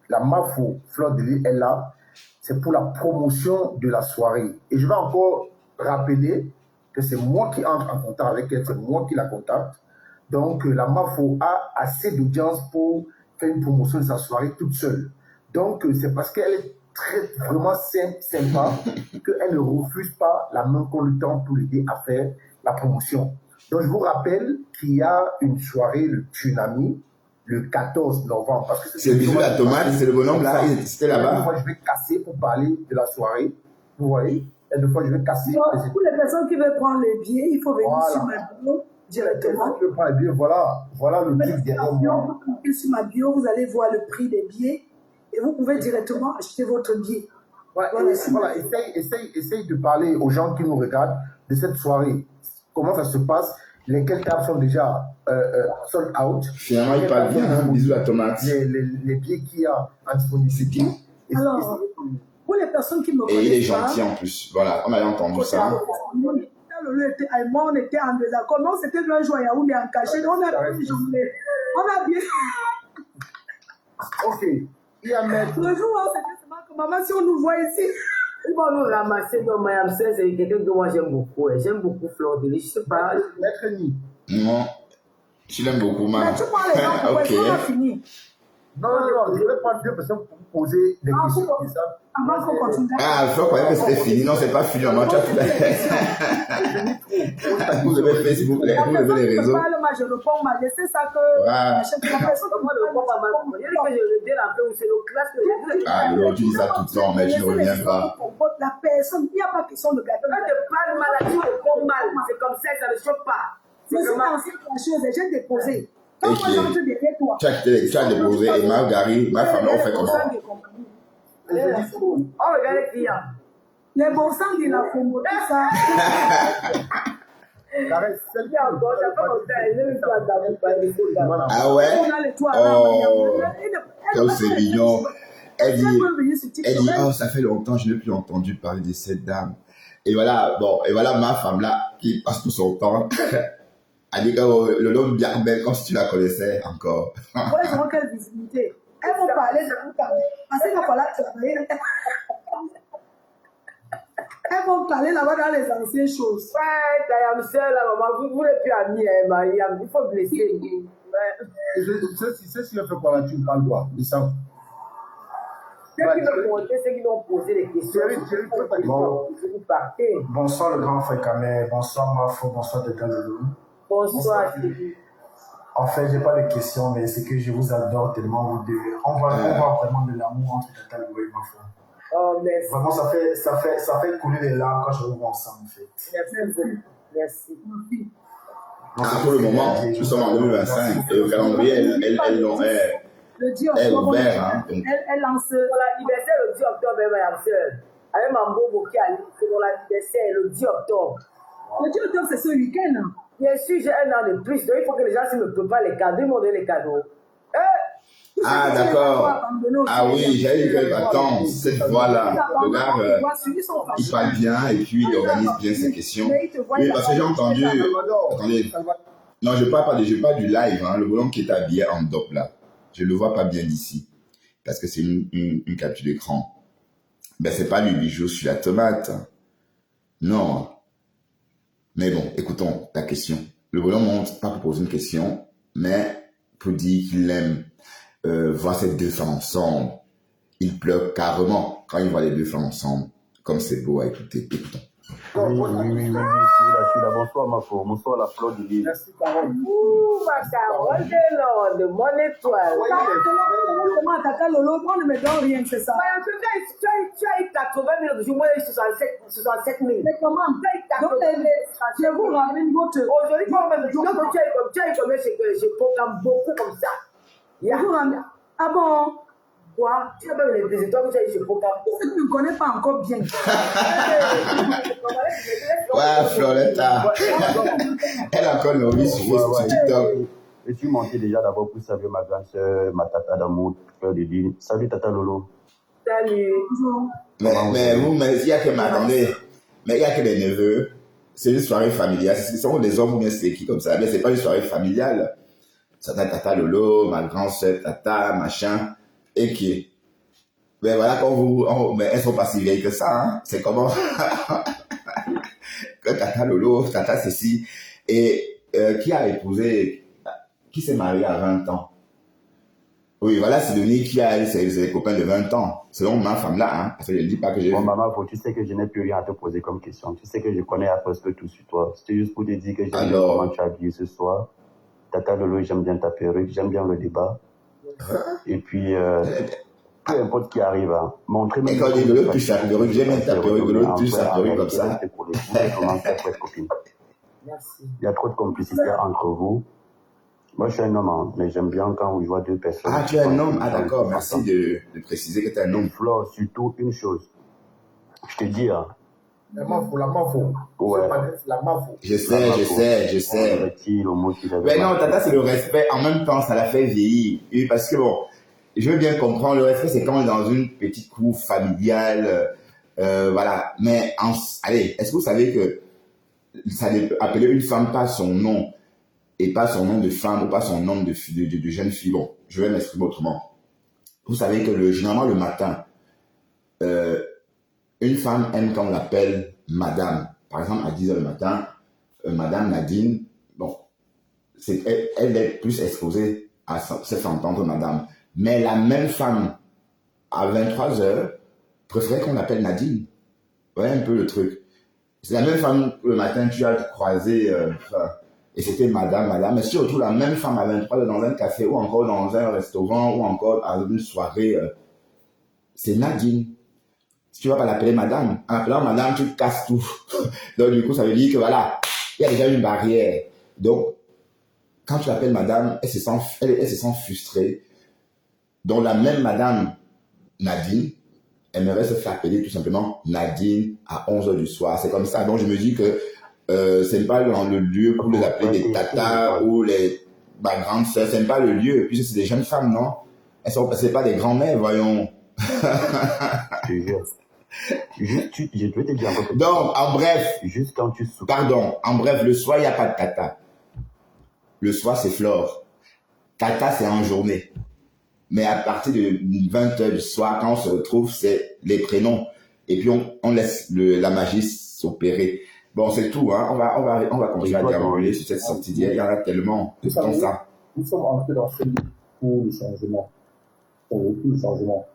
la MAFO Fleur de Lille est là. C'est pour la promotion de la soirée. Et je vais encore rappeler que c'est moi qui entre en contact avec elle, c'est moi qui la contacte. Donc la MAFO a assez d'audience pour faire une promotion de sa soirée toute seule. Donc c'est parce qu'elle est vraiment sympa qu'elle ne refuse pas la main qu'on lui tend pour l'aider à faire la promotion. Donc je vous rappelle qu'il y a une soirée, le Tsunami, le 14 novembre. Parce que C'est Bisous la tomate, c'est le bonhomme là, c'était Une là-bas. fois, je vais casser pour parler de la soirée. Vous voyez? Et deux fois, je vais casser. Donc, pour les personnes qui veulent prendre les billets, il faut venir Voilà. sur ma bio directement. Je prends les billets, voilà le truc derrière moi. Vous cliquez sur ma bio, vous allez voir le prix des billets et vous pouvez directement acheter votre billet. Ouais, voilà, essaye de parler aux gens qui nous regardent de cette soirée. Comment ça se passe? Lesquelles tables sont déjà sold out? Finalement, il parle bien, hein, Bisous la tomate. Les billets qu'il y a en disponibilité. Alors, pour les personnes qui me Et il est connaissent pas, gentil en plus. Voilà, on avait entendu ça. Lolo était allemand, on était en désaccord. Mais on s'était vu un jour à Yaoundé en cachette. On a bien jonglé. On a bien. Ok. Il y a maître. Le jour où on s'était seulement que maman, si on nous voit ici. Ils vont nous ramasser dans Mayam 16, c'est quelqu'un que moi j'aime beaucoup. J'aime beaucoup Fleur de Lys. Je sais pas. Maître Ni. Non, tu l'aimes beaucoup, Mais man. tu parles les gens, Ok. on a fini. Non, je vais prendre deux personnes pour vous poser des questions. pour- comme ça. Avant qu'on continue. Ah, Fleur croyait que c'était fini. Non, c'est pas fini. On tu as tout. Vous avez Facebook, vous La avez personne les qui me réseaux. parle, moi je réponds, m'a laissé ça que. Ah. La personne qui Moi, me le comprends pas mal. parle, Il y a que je le dis un peu où c'est le classe que j'ai. Ah, Lolo, tu dis ça tout le temps, mais tu ne reviens pas. La personne, il n'y a pas question de gâteau. Quand tu parles mal, tu réponds mal. C'est comme ça, ça ne choque pas. Je C'est suis vraiment. dans cette chose et j'ai déposé. Quand moi Ok. j'entre derrière toi. Tu as déposé et Marguerite, ma femme, on fait comme ça. Oh, regarde les clients. Les bons sangs de la promo, tout ça. Caresse, celle qui Il y a encore, ça fait comme ça. Je ne pas d'avoir pas de choses. Voilà. Ah ouais? On a les toits Oh, là. comme c'est mignon. Elle dit, Elle oh, ça fait longtemps, je n'ai plus entendu parler de cette dame. Et voilà, bon, et voilà ma femme là, qui passe tout son temps. Elle dit que oh, le nom bien belle, comme si tu la connaissais encore. Ouais, ils auront quelle visibilité. Elles vont parler, je vous parler. Parce qu'il va falloir travailler. Elles vont parler là-bas dans les anciennes choses. Ouais, Tayam seul, là, maman, vous n'êtes plus amis, hein, Mariam. Il faut blesser. Ceci fait quoi là? Tu me parles quoi? De ça? Ceux qui me montaient, ceux qui m'ont posé des questions. Thierry, pose ta question. Vous partez. Bonsoir le grand frère Kamé, bonsoir Mafo, bonsoir Tata Lolo. Bonsoir, Thierry. En fait, j'ai pas de questions, mais c'est que je vous adore tellement vous deux. On voit vraiment de l'amour entre Tata Lolo et Mafo. Oh, merci. Vraiment, ça fait couler les larmes quand je vous vois ensemble, en fait. Merci. Merci. Donc, Ah, pour le moment, nous sommes en 2025 et au calendrier, elles l'ont Le 10 elle octobre, ouvert. Hein, donc, elle lance. Pour l'anniversaire le 10 octobre, Mariam seul. Avec Mambo qui a c'est pour l'anniversaire le 10 octobre. Le 10 octobre, c'est ce week-end. Hein. Bien sûr, j'ai un an de plus, donc il faut que les gens me préparent les cadeaux, ils m'ont donné les cadeaux. ah, d'accord. Ah oui, j'ai eu que, attends, cette voix-là, le gars, il parle bien et puis il organise bien ses questions. Oui, parce que j'ai entendu, attendez, non, je parle pas du live, hein, le bonhomme qui est habillé en dope là. Je le vois pas bien d'ici, parce que c'est une capture d'écran. Ben, c'est pas lui, Bijou sur la tomate. Non. Mais bon, écoutons ta question. Le bonhomme monte pas pour poser une question, mais pour dire qu'il aime voir ces deux femmes ensemble. Il pleure carrément quand il voit les deux femmes ensemble. Comme c'est beau à écouter. Écoutons. Oui, je suis là. Bonsoir, Mafo. Bonsoir, la Fleur de Lys. Merci, Carole. Ouh, ma Carole de l'ordre, mon étoile. Comment Tata Lolo, on ne me donne rien, c'est ça. Tu as eu 80 000 de jours, moi j'ai eu 67 000. Mais comment? Donc, je vous ramène votre. Aujourd'hui, quand même, tu as eu combien je programme beaucoup comme ça. Je vous ramène. Ah bon? Quoi? Tu as même les résultats que tu as eu, je programme beaucoup. Tu ne me connais pas encore bien. Ouais, Floretta. Elle a encore l'envie sur Facebook, sur TikTok. Je suis monté déjà d'abord pour saluer ma grande soeur, ma tata d'amour, Fleur de Lys. Salut, Tata Lolo. Salut. Bonjour. Mais il y a que, attendez, mais il y a que les neveux. C'est une soirée familiale. Ce sont des hommes ou bien c'est qui comme ça. Mais c'est pas une soirée familiale. Ça tata Lolo, ma grande soeur, tata, machin. Et qui. Mais voilà, mais elles sont pas si vieilles que ça, hein. C'est comment, que tata Lolo, tata ceci. Et, qui a épousé, qui s'est marié à 20 ans? Oui, voilà, c'est devenu qui a, c'est des copains de 20 ans. Selon ma femme là, hein. Parce que je ne dis pas que j'ai. Bon, maman, tu sais que je n'ai plus rien à te poser comme question. Tu sais que je connais presque tout sur toi. C'était juste pour te dire que j'ai vu comment tu as habillé ce soir. Tata Lolo, j'aime bien ta perruque, j'aime bien le débat. Et puis, peu importe qui arrive, hein, montrer Et quand Lolo touche sa perruque, j'aime bien ta perruque, Lolo touche sa perruque comme ça. Merci. Il y a trop de complicité entre vous. Moi, je suis un homme, hein, mais j'aime bien quand je vois deux personnes. Ah, tu es un homme? Ah, d'accord, merci de préciser que tu es un homme. Flore, surtout une chose. Je te dis, hein. La mafo, la mafo. Ouais. La mafo. Je sais. Mais non, Tata, c'est le respect. En même temps, ça la fait vieillir. Et parce que bon, je veux bien comprendre, le respect, c'est quand on est dans une petite cour familiale. Voilà. Mais, allez, est-ce que vous savez que ça appeler une femme pas son nom et pas son nom de femme ou pas son nom de jeune fille? Bon, je vais m'exprimer autrement. Vous savez que généralement le matin, une femme aime quand on l'appelle madame. Par exemple, à 10h le matin, madame Nadine, bon, elle est plus exposée à se faire entendre madame. Mais la même femme, à 23h, préférait qu'on l'appelle Nadine. Ouais, un peu le truc. C'est la même femme que le matin, tu as croisé, et c'était madame. Mais si tu retrouves la même femme à 23h dans un café ou encore dans un restaurant ou encore à une soirée, c'est Nadine. Si tu vas pas l'appeler madame, en appelant madame, tu casses tout. Donc, du coup, ça veut dire que voilà, il y a déjà une barrière. Donc, quand tu l'appelles madame, elle se sent frustrée. Donc, la même madame Nadine aimerait se faire appeler tout simplement Nadine à 11h du soir. C'est comme ça. Donc, je me dis que c'est pas dans le lieu pour les appeler des tatas ou ma grande sœur. C'est pas le lieu. Puisque c'est des jeunes femmes, non? C'est pas des grands-mères, voyons. Je vais te dire un peu. Donc, en bref, juste quand tu souffres. Pardon, en bref, le soir, il n'y a pas de tata. Le soir, c'est Flore. Tata, c'est en journée. Mais à partir de 20h du soir, quand on se retrouve, c'est les prénoms. Et puis, on laisse la magie s'opérer. Bon, c'est tout, hein. On va continuer à dérouler sur cette sortie d'hier. Il y en a tellement de temps ça. Nous sommes entrés dans ce livre pour le changement. Pour le changement.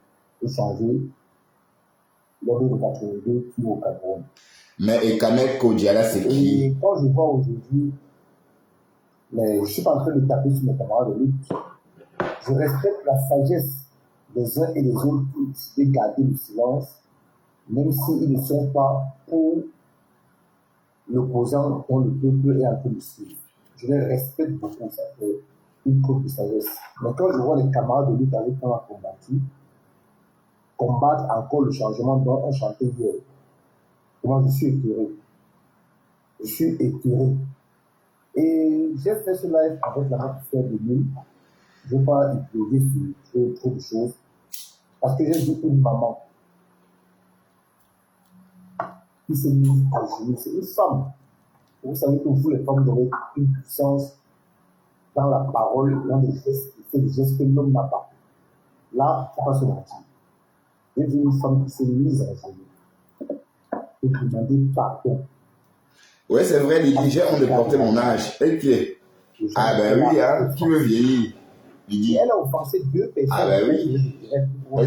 Et changer. Lors de 82 qui au Cameroun. Mais Ekame Kodiala, c'est qui? Et quand je vois aujourd'hui, mais je ne suis pas en train de taper sur mes camarades de lutte, je respecte la sagesse des uns et des autres pour décider de garder le silence, même s'ils ne sont pas pour l'opposant dont le peuple est en train de suivre. Je les respecte beaucoup, ça fait une preuve de sagesse. Mais quand je vois les camarades de lutte avec qui on a combattu, combattre encore le changement dont on chantait hier. Moi, je suis écœuré. Et j'ai fait ce live avec la marque de Mille. Je ne veux pas éclairer sur trop de choses. Parce que j'ai vu une maman qui s'est mise à genoux. C'est une femme. Vous savez que vous, les femmes, vous avez une puissance dans la parole, dans les gestes, qui fait des gestes que l'homme n'a pas. Là, il ne faut pas se mentir. J'ai vu une femme qui s'est mise à genoux et demander pardon. Oui, c'est vrai, Lydie, on de porter mon âge. Et qui est? Ah ben oui, hein, qui veut vieillir? Lydie. Elle a offensé deux personnes. Ah ben oui.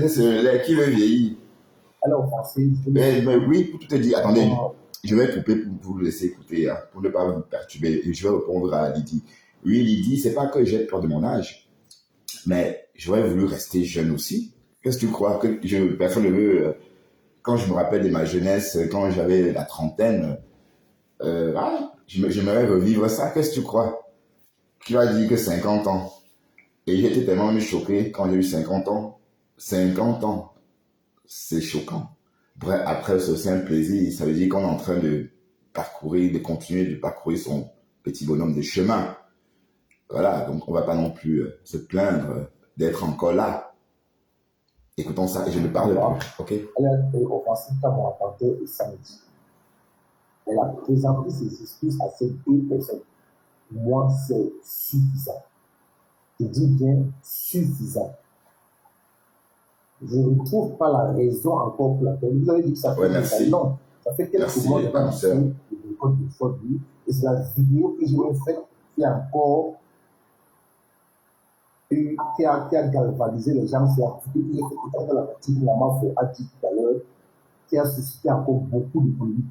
C'est qui veut vieillir? Elle a offensé. Mais oui, pour tout te dire, attendez, je vais couper pour vous laisser écouter, hein, pour ne pas vous perturber. Et je vais répondre à Lydie. Oui, Lydie, c'est pas que j'ai peur de mon âge, mais j'aurais voulu rester jeune aussi. Qu'est-ce que tu crois que personne ne veut, quand je me rappelle de ma jeunesse, quand j'avais la trentaine, j'aimerais revivre ça. Qu'est-ce que tu crois? Tu as dit que 50 ans. Et j'étais tellement choqué quand j'ai eu 50 ans. 50 ans, c'est choquant. Bref, après, c'est aussi un plaisir. Ça veut dire qu'on est en train de continuer de parcourir son petit bonhomme de chemin. Voilà, donc on ne va pas non plus se plaindre d'être encore là. Écoutons ça et je ne parle plus, ok? Elle a été offensive quand on entendait le samedi. Elle a présenté ses excuses à ces deux personnes. Moi, c'est suffisant. Je dis bien suffisant. Je ne trouve pas la raison encore pour laquelle vous avez dit que ça fait merci. Non, ça fait quelques mois que je suis de l'école de Fort-Louis et c'est la vidéo que je vais faire qui a encore qui a galvanisé les gens. C'est la vidéo que j'ai fait tout à l'heure, la partie que maman a dit tout à l'heure, qui a suscité encore beaucoup de polémiques.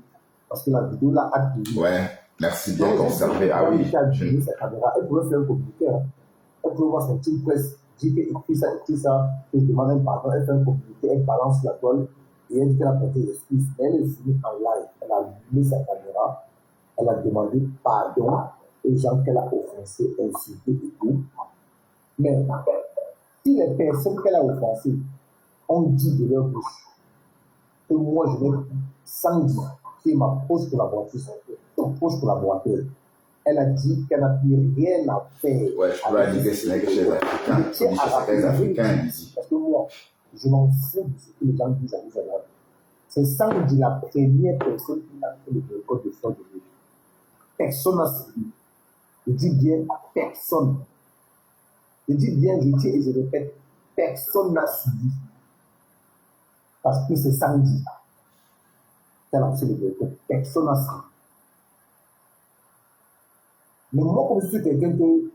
Parce que la vidéo là a dit. Ouais. Merci, bien Donc, conservé. Ah oui. elle a utilisé sa caméra, elle pouvait faire un communiqué. Hein. Elle pouvait voir son team presse, dire écrit ça, et demande un pardon, elle fait un communiqué, elle balance la toile et elle dit qu'elle a porté l'excuse. Elle est venue en live, elle a allumé sa caméra, elle a demandé pardon aux gens qu'elle a offensés, insultés et tout. Mais si les personnes qu'elle a offensées ont dit de leur bouche que moi je vais sans dire qui est ma proche collaboratrice, son proche collaborateur, elle a dit qu'elle n'a plus rien à faire. Ouais, je pourrais dire que ce n'est que chez les Africains. C'est les Africains ici. Parce que moi, je m'en fous de ce que les gens disent à Israël. C'est Sandy la première personne qui a fait le boycott de Fleur de Lys. Personne n'a suivi. Je dis bien personne. Je dis bien, je dis et je répète, personne n'a suivi. Parce que c'est Sandy qui a lancé le boycott. Personne n'a suivi. Mais moi, comme je suis quelqu'un que,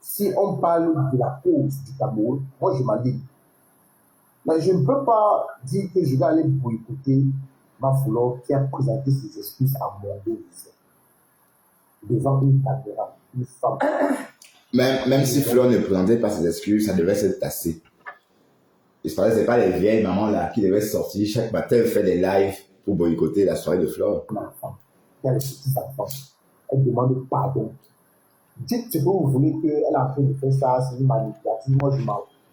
si on parle de la cause du Cameroun, moi je m'en dis. Mais je ne peux pas dire que je vais aller boycotter Mafoulor qui a présenté ses excuses à mon dos devant une caméra, une femme. Même si Fleur ne présentait pas ses excuses, ça devait se tasser. Et ce n'est pas les vieilles mamans là qui devaient sortir chaque matin faire des lives pour boycotter la soirée de Fleur. L'enfant, il y a les petits enfants. Elle demande pardon. Dites ce que vous voulez qu'elle a en train de faire ça, c'est une manipulation. Moi,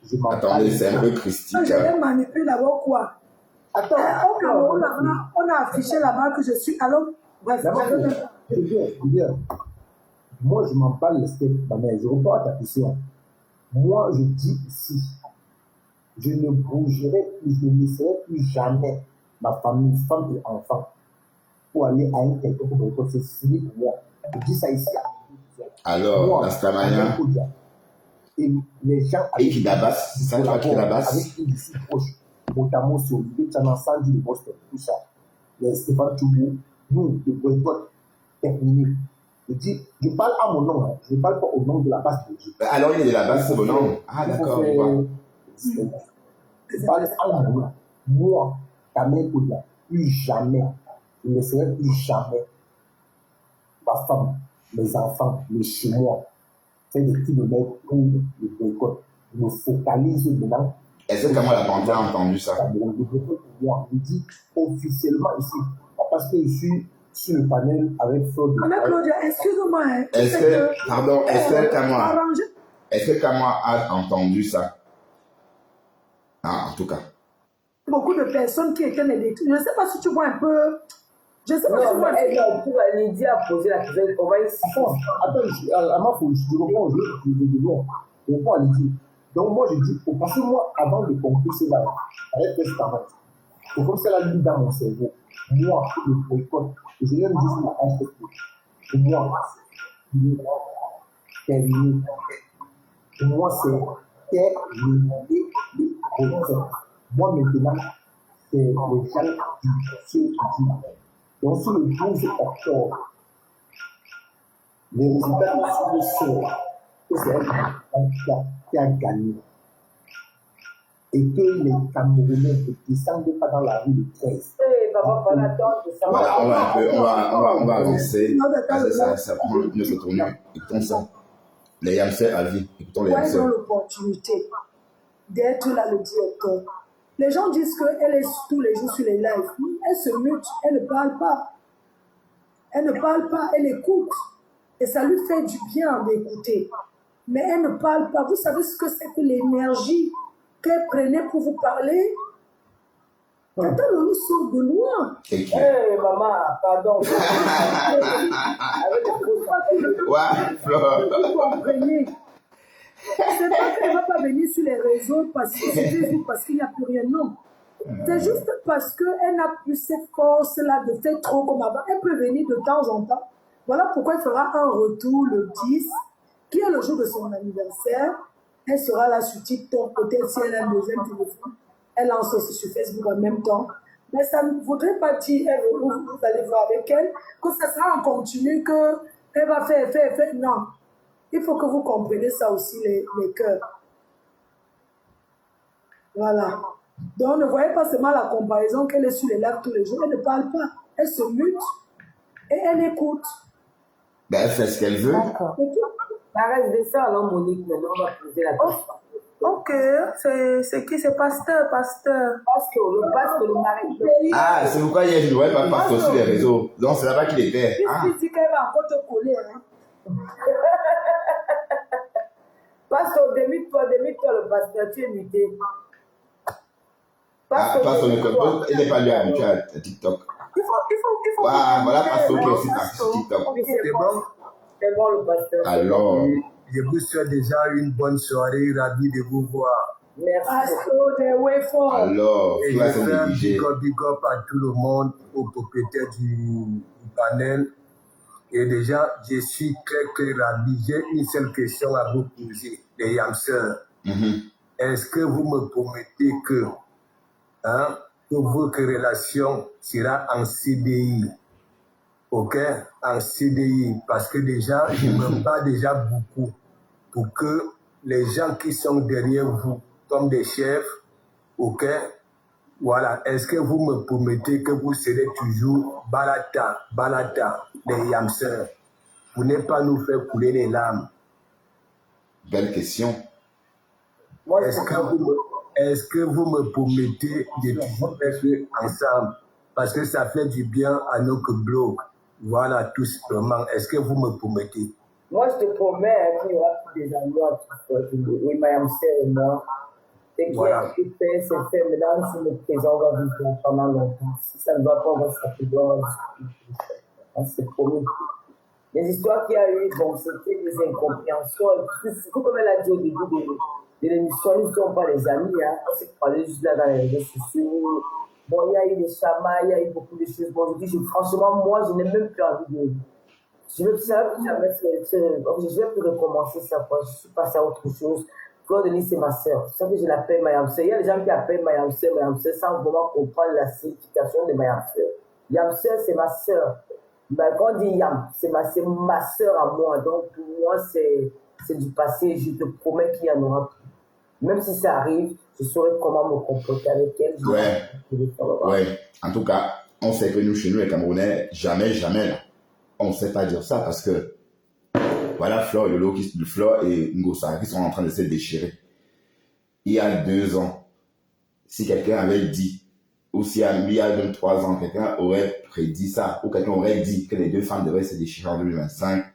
je m'en Attendez, c'est un peu christique. Je vais manipuler d'abord quoi? Attends, Au Cameroun, là-bas, on a affiché là-bas que je suis. Alors, bref, bien. Moi, je m'en bats les steaks, ma mère. Je reprends ta question. Moi, je dis ici, je ne bougerai plus, je ne laisserai plus jamais ma famille, femme et enfants, pour aller à un quelqu'un pour me c'est fini pour moi. Je dis ça ici. Alors, moi, Astamaya et les gens et Kidabas, c'est ça, toi, Kidabas. avec une ici proche, notamment sur l'idée de Tchanansan, du Boston, tout ça. Les Stéphane Toubou, nous, le boycott terminé. Je parle à mon nom, hein. Je ne parle pas au nom de la base de Dieu. Alors, il est de la base, c'est mon nom. Ah, d'accord. Je parle à mon nom. Moi, Kamel Koudia, plus jamais, je ne laisserai plus jamais ma femme, mes enfants, mes chez moi, faire des kilomètres pour le boycott. Je me focalise maintenant. Est-ce que Kamel a entendu ça? Le boycott pour moi, je dis officiellement ici, parce que je suis sur le panel avec Fleur de Lys. Claudia, excuse-moi. Hein, est-ce que Kamel a entendu ça? Ah, en tout cas. Beaucoup de personnes qui étaient négatives. Je ne sais pas si tu vois un peu. Je ne sais pas si tu vois. Lydie a posé la question. On va essayer. Attends, je réponds à Lydie. Donc, moi, je dis, parce que moi, avant de conclure cela, avec Testament, c'est comme ça la limite dans mon cerveau. Moi, le boycott, je viens de dire sur la page Facebook. Pour moi, c'est terminé. Pour moi, c'est terminé le boycott. Moi, maintenant, c'est les gens qui disent. Donc, sur le 12 octobre, les résultats de ce que c'est un qui a gagné. Et que les Camerounais ne descendent pas dans la rue le 13. On va avancer. Ça prend une autre tournure. Écoutons ça. Les Yamsers à vie. Écoutons les Yamsers. Ils ont l'opportunité d'être là le directeur. Les gens disent qu'elle est tous les jours sur les lives. Elle se mute, elle ne parle pas. Elle ne parle pas, elle écoute. Et ça lui fait du bien d'écouter. Mais elle ne parle pas. Vous savez ce que c'est que l'énergie qu'elle prenait pour vous parler? Quand elle nous sort de loin. Maman, pardon. Ouais, Fleur. Vous comprenez? C'est pas qu'elle ne va pas venir sur les réseaux parce qu'il n'y a plus rien, non. C'est juste parce qu'elle n'a plus cette force-là de faire trop comme avant. Elle peut venir de temps en temps. Voilà pourquoi elle fera un retour le 10, qui est le jour de son anniversaire. Elle sera là sur TikTok, peut-être si elle a un deuxième téléphone. Elle lance aussi sur Facebook en même temps. Mais ça ne voudrait pas dire, vous allez voir avec elle, que ça sera en continu, qu'elle va faire. Non. Il faut que vous compreniez ça aussi, les cœurs. Voilà. Donc, ne voyez pas seulement la comparaison qu'elle est sur les lives tous les jours. Elle ne parle pas. Elle se mute et elle écoute. Ben, elle fait ce qu'elle veut. D'accord. Arrête de ça, alors Monique, maintenant on va poser la question. Ok, c'est qui? C'est pasteur. Parce que le mari. Ah, c'est pourquoi hier, je ne voyais pas pasteur sur les réseaux. Donc, c'est là-bas qu'il était. Ah. Puisqu'il dit qu'elle va encore te coller. Hein. Pasteur, démute-toi, le pasteur, tu es muté. Ah, pasteur, il n'est pas lui habitué à TikTok. Il faut. Voilà, pasteur qui est aussi parti sur TikTok. C'est bon. C'est bon, le pasteur. Alors, Je vous souhaite déjà une bonne soirée, ravi de vous voir. Merci. Pasteur de Wayford. alors, Et tu je vas fais être un obligé. big up à tout le monde, aux propriétaires du panel. Et déjà, je suis très ravi. J'ai une seule question à vous poser, les Yamseurs. Est-ce que vous me promettez que votre relation sera en CDI? Ok? En CDI. Parce que déjà, je me bats déjà beaucoup pour que les gens qui sont derrière vous, comme des chefs, ok? Voilà. Est-ce que vous me promettez que vous serez toujours balata, les Yamseurs? Pour ne pas nous faire couler les larmes. Belle question. Moi, Est-ce que vous me promettez de toujours être ensemble? Parce que ça fait du bien à notre blog. Voilà, tout simplement. Est-ce que vous me promettez? Moi, je te promets qu'il y aura plus des amis entre toi. Oui, Mayam et moi. Ce qui Voilà. a été fait, c'est fait. Maintenant, si le présent va vivre pendant longtemps. Si ça ne va pas, on va s'appeler. On s'est promis. Les histoires qu'il y a eu, bon, c'était des incompréhensions. Surtout comme elle a dit au début de l'émission, nous ne sommes pas les amis. Hein. On s'est croisés juste là dans les réseaux sociaux. Bon, il y a eu des chamailles, il y a eu beaucoup de choses. Bon, je dis, franchement, moi, je n'ai même plus envie de. Je ne veux plus recommencer ça. Quoi. Je suis passé à autre chose. Claude Denis, c'est ma soeur. C'est ça que je l'appelle Mayamseur. Il y a des gens qui appellent Mayamseur sans vraiment comprendre la signification de Mayamseur. Yamseur, c'est ma soeur. Ben, quand on dit Yam, c'est ma soeur à moi. Donc, pour moi, c'est du passé. Je te promets qu'il y en aura plus. Même si ça arrive, je saurai comment me comporter avec elle. Ouais. En tout cas, on sait que nous, chez nous, les Camerounais, jamais, là. On ne sait pas dire ça parce que, voilà, Flore et Ngosa qui sont en train de se déchirer. Il y a 2 ans, si quelqu'un avait dit, ou s'il y a 3 ans, quelqu'un aurait prédit ça, ou quelqu'un aurait dit que les 2 femmes devraient se déchirer en 2025,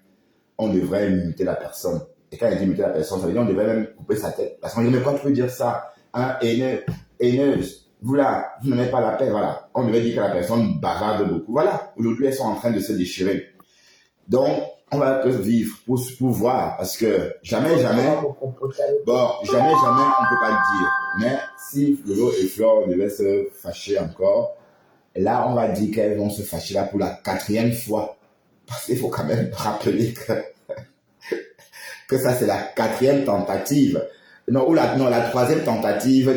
on devrait muter la personne. Et quand il dit muter la personne, ça veut dire qu'on devrait même couper sa tête. Parce qu'on dit, mais quoi tu peux dire ça? Haineuse, vous là, vous n'aimez pas la paix, voilà. On devait dire que la personne bavarde beaucoup. Voilà, aujourd'hui, elles sont en train de se déchirer. Donc, on va que vivre pour voir, parce que jamais, on ne peut pas le dire. Mais si Lolo et Flore devaient se fâcher encore, là, on va dire qu'elles vont se fâcher là pour la 4e fois. Parce qu'il faut quand même rappeler que ça, c'est la 4e tentative. Non, la 3e tentative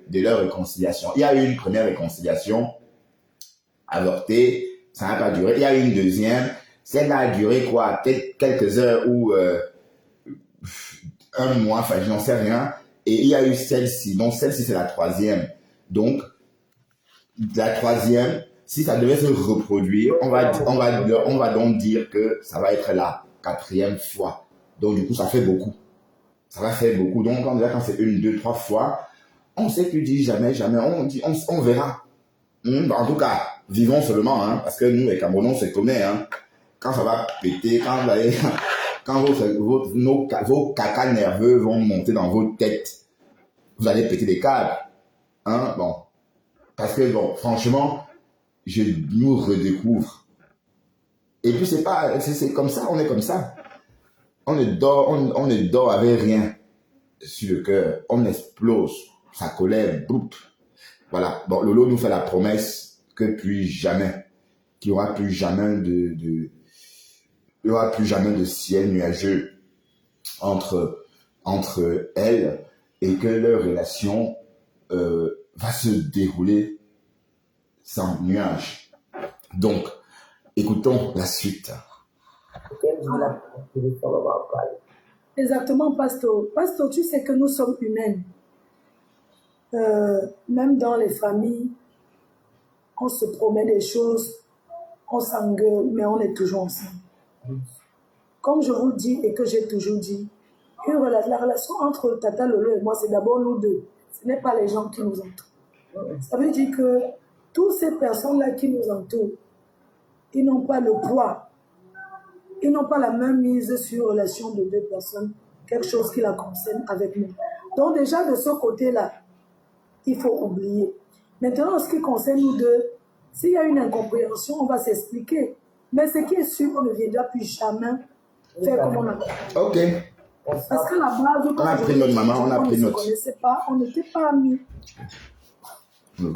de leur réconciliation. Il y a eu une première réconciliation avortée, ça n'a pas duré. Il y a eu une deuxième. Celle-là a duré quoi? Peut-être quelques heures ou 1 mois, enfin je n'en sais rien. Et il y a eu celle-ci. Donc celle-ci c'est la 3e. Donc la 3e, si ça devait se reproduire, on va donc dire que ça va être la 4e fois. Donc du coup ça fait beaucoup. Ça va faire beaucoup. Donc quand c'est 1, 2, 3 fois, on sait plus dire jamais. On dit on verra. En tout cas, vivons seulement, hein, parce que nous les Camerounais on se connaît, hein. Quand ça va péter, quand vos cacas nerveux vont monter dans vos têtes, vous allez péter des câbles. Hein, bon. Parce que, bon, franchement, je nous redécouvre. Et puis, c'est comme ça, on est comme ça. On ne dort avec rien sur le cœur. On explose. Sa colère, boum. Voilà. Bon, Lolo nous fait la promesse que plus jamais, qu'il n'y aura plus jamais il n'y aura plus jamais de ciel nuageux entre elles et que leur relation va se dérouler sans nuages. Donc, écoutons la suite. Exactement, Pasteur. Pasteur, tu sais que nous sommes humaines. Même dans les familles, on se promet des choses on s'engueule, mais on est toujours ensemble. Comme je vous dis et que j'ai toujours dit, la relation entre Tata Lolo et moi, c'est d'abord nous deux. Ce n'est pas les gens qui nous entourent. Ça veut dire que toutes ces personnes-là qui nous entourent, ils n'ont pas le poids. Ils n'ont pas la même mise sur une relation de deux personnes, quelque chose qui la concerne avec nous. Donc déjà, de ce côté-là, il faut oublier. Maintenant, en ce qui concerne nous deux, s'il y a une incompréhension, on va s'expliquer. Mais ce qui est sûr, on ne viendra plus jamais faire comme on a fait. Ok. Parce que la base, On a pris notre maman, on a pris ne se notre... connaissait pas, on n'était pas amis. Non,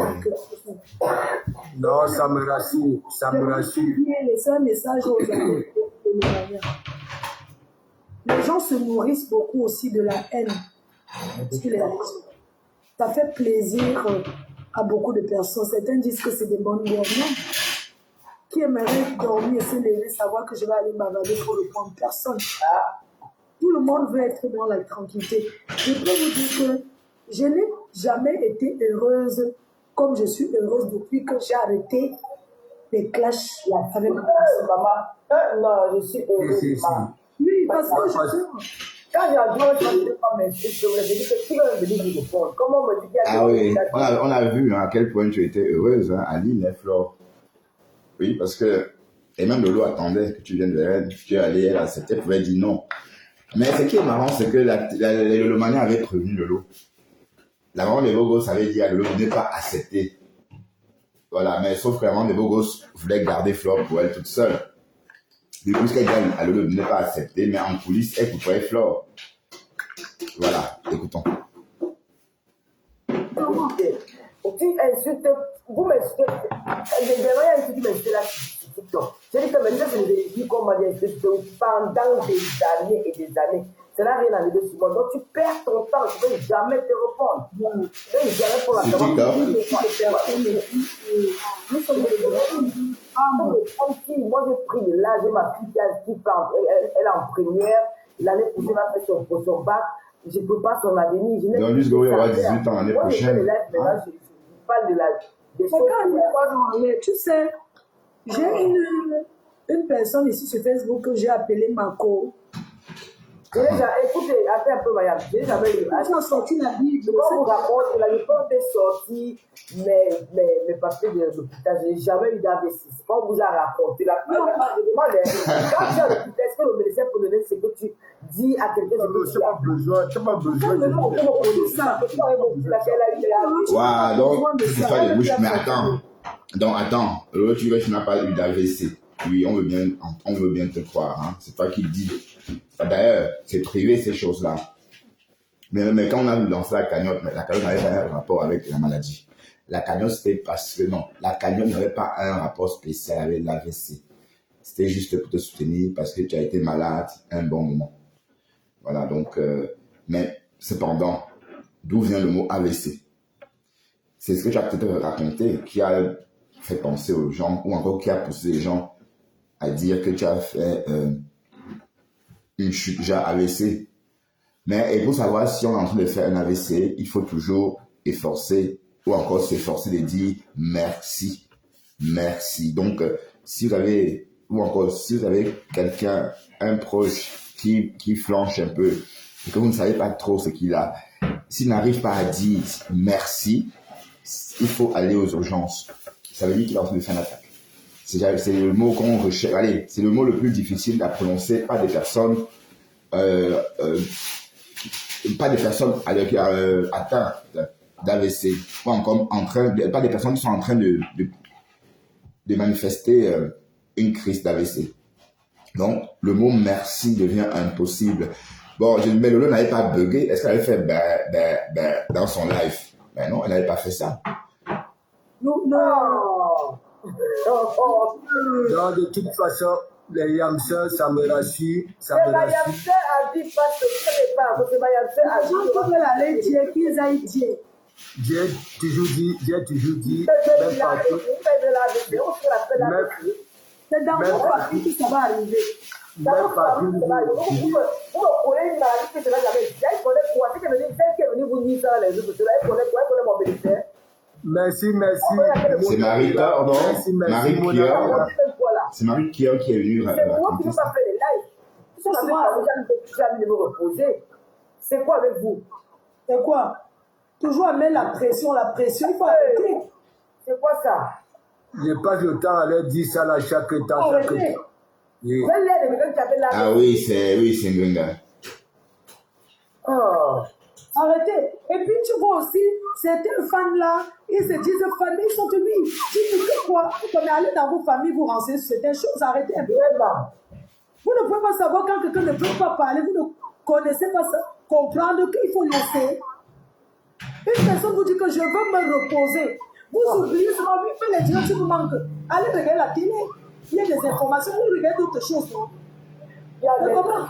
ça me rassure, ça me rassure. Laisser un message aux gens. Les gens se nourrissent beaucoup aussi de la haine sur les réseaux. Ça fait plaisir à beaucoup de personnes. Certains disent que c'est des bonnes dormants. Qui aimerait dormir et se lever, savoir que je vais aller m'avaler pour le prendre? Personne. Tout le monde veut être dans la tranquillité. Je peux vous dire que je n'ai jamais été heureuse comme je suis heureuse depuis que j'ai arrêté les clashs avec ma maman. Non, je suis heureuse. Oui, parce que quand j'adore, je ne peux pas m'insulter. Je me dis que tu vas me dire de répondre. Comment me dit Ah oui, on a vu à quel point tu étais heureuse, hein, Aline et Flore. Oui, parce que, et même Lolo attendait que tu viennes vers elle, tu es allé, elle acceptait, elle pouvait dire non. Mais ce qui est marrant, c'est que les Lolomaniens avaient prévenu Lolo. La maman des Bogos avait dit à Lolo de ne pas accepter. Voilà, mais sauf que la maman des Bogos voulait garder Flore pour elle toute seule. Du coup, ce qu'elle dit à Lolo de ne pas accepter, mais en coulisses, elle couperait Flore. Voilà, écoutons. Tu insultes, vous m'insultez. J'aimerais insulter, m'insulter là sur TikTok. J'ai dit que maintenant, je l'ai dit qu'on m'a dit insulter pendant des années et des années. Ça n'a rien à dire sur moi. Donc, tu perds ton temps. Je ne vais jamais te répondre. Je ne vais jamais pour la moi, j'ai pris là, j'ai ma fille elle est en première. L'année prochaine, elle a fait son bac. Je ne peux pas son avenir. Donc, juste Gouré aura 18 ans l'année prochaine. Je parle de des choses. Tu sais, j'ai une personne ici sur Facebook que j'ai appelée Mako. Écoutez, attends un peu, Mayam. J'ai jamais eu. Tu as sorti la Bible. Je vous raconte, la réponse est sortie, mes papiers de l'hôpital. Je n'ai jamais eu d'AVC. C'est pas on vous a raconté. Je demande, quand tu as l'hôpital, est-ce que le médecin peut donner ce que tu dis à quelqu'un? Tu n'as pas besoin. Tu n'as pas besoin de Waouh, donc, c'est pas des bouches. Mais attends. Donc, attends. Tu veux que tu n'as pas eu d'AVC. Oui, on veut bien te croire. Hein. C'est toi qui le dis. D'ailleurs, c'est privé ces choses-là. Mais quand on a lancé la cagnotte n'avait pas un rapport avec la maladie. La cagnotte, c'était parce que non, la cagnotte n'avait pas un rapport spécial avec l'AVC. C'était juste pour te soutenir parce que tu as été malade un bon moment. Voilà, donc, mais cependant, d'où vient le mot AVC? C'est ce que tu as peut-être raconté qui a fait penser aux gens ou encore qui a poussé les gens à dire que tu as fait une chute déjà AVC. Mais et pour savoir si on est en train de faire un AVC, il faut toujours efforcer ou encore s'efforcer de dire merci. Merci. Donc, si vous avez, ou encore si vous avez quelqu'un, un proche qui flanche un peu et que vous ne savez pas trop ce qu'il a, s'il n'arrive pas à dire merci, il faut aller aux urgences. Ça veut dire qu'il est en train de faire une attaque. C'est le mot qu'on recherche. Allez, c'est le mot le plus difficile à prononcer par des personnes, atteintes d'AVC, pas encore pas des personnes qui sont en train de manifester une crise d'AVC. Donc, le mot merci devient impossible. Bon, mais Lolo n'avait pas bugué. Est-ce qu'elle avait fait dans son live? Ben non, elle n'avait pas fait ça. Non. Non, de toute façon, les Yamseurs, ça me rassure. Ça me rassure. Yamseur a dit parce que je ne sais pas, parce que Yamseur a dit. Je peux aller dire qu'ils aillent dire. J'ai toujours dit, même partout. C'est dans mon parti que ça va arriver. Même partout. Vous me connaissez une maladie que je n'ai jamais. Elle connaît quoi? C'est qu'elle est venue vous dire ça dans les autres. Elle connaît quoi? Elle connaît mon médecin. Merci. C'est Marie, pardon. Marie Kier. C'est Marie Kier qui est venue C'est moi qui raconter ne peux ça. pas faire les lives. C'est moi, j'ai envie de me reposer. C'est quoi avec vous? C'est quoi? Toujours mettre la pression, il faut arrêter. C'est quoi ça? Je passe le temps à leur dire ça là chaque temps. Arrêtez. Oui. Vous avez l'air de quelqu'un qui avait la... Ah oui, c'est Ngunga. Oh. Arrêtez. Et puis tu vois aussi, certains fans là, ils se disent fans, ils sont tenus. Dites quoi? Vous pouvez aller dans vos familles, vous renseigner sur certaines choses, arrêtez un peu. Vraiment. Vous ne pouvez pas savoir quand quelqu'un ne peut pas parler, vous ne connaissez pas ça, comprendre qu'il faut laisser. Une personne vous dit que je veux me reposer. Vous oubliez seulement, vous faites les directions qui vous manquent. Allez regarder la télé. Il y a des informations, vous regardez d'autres choses. Non? Il y a des comment?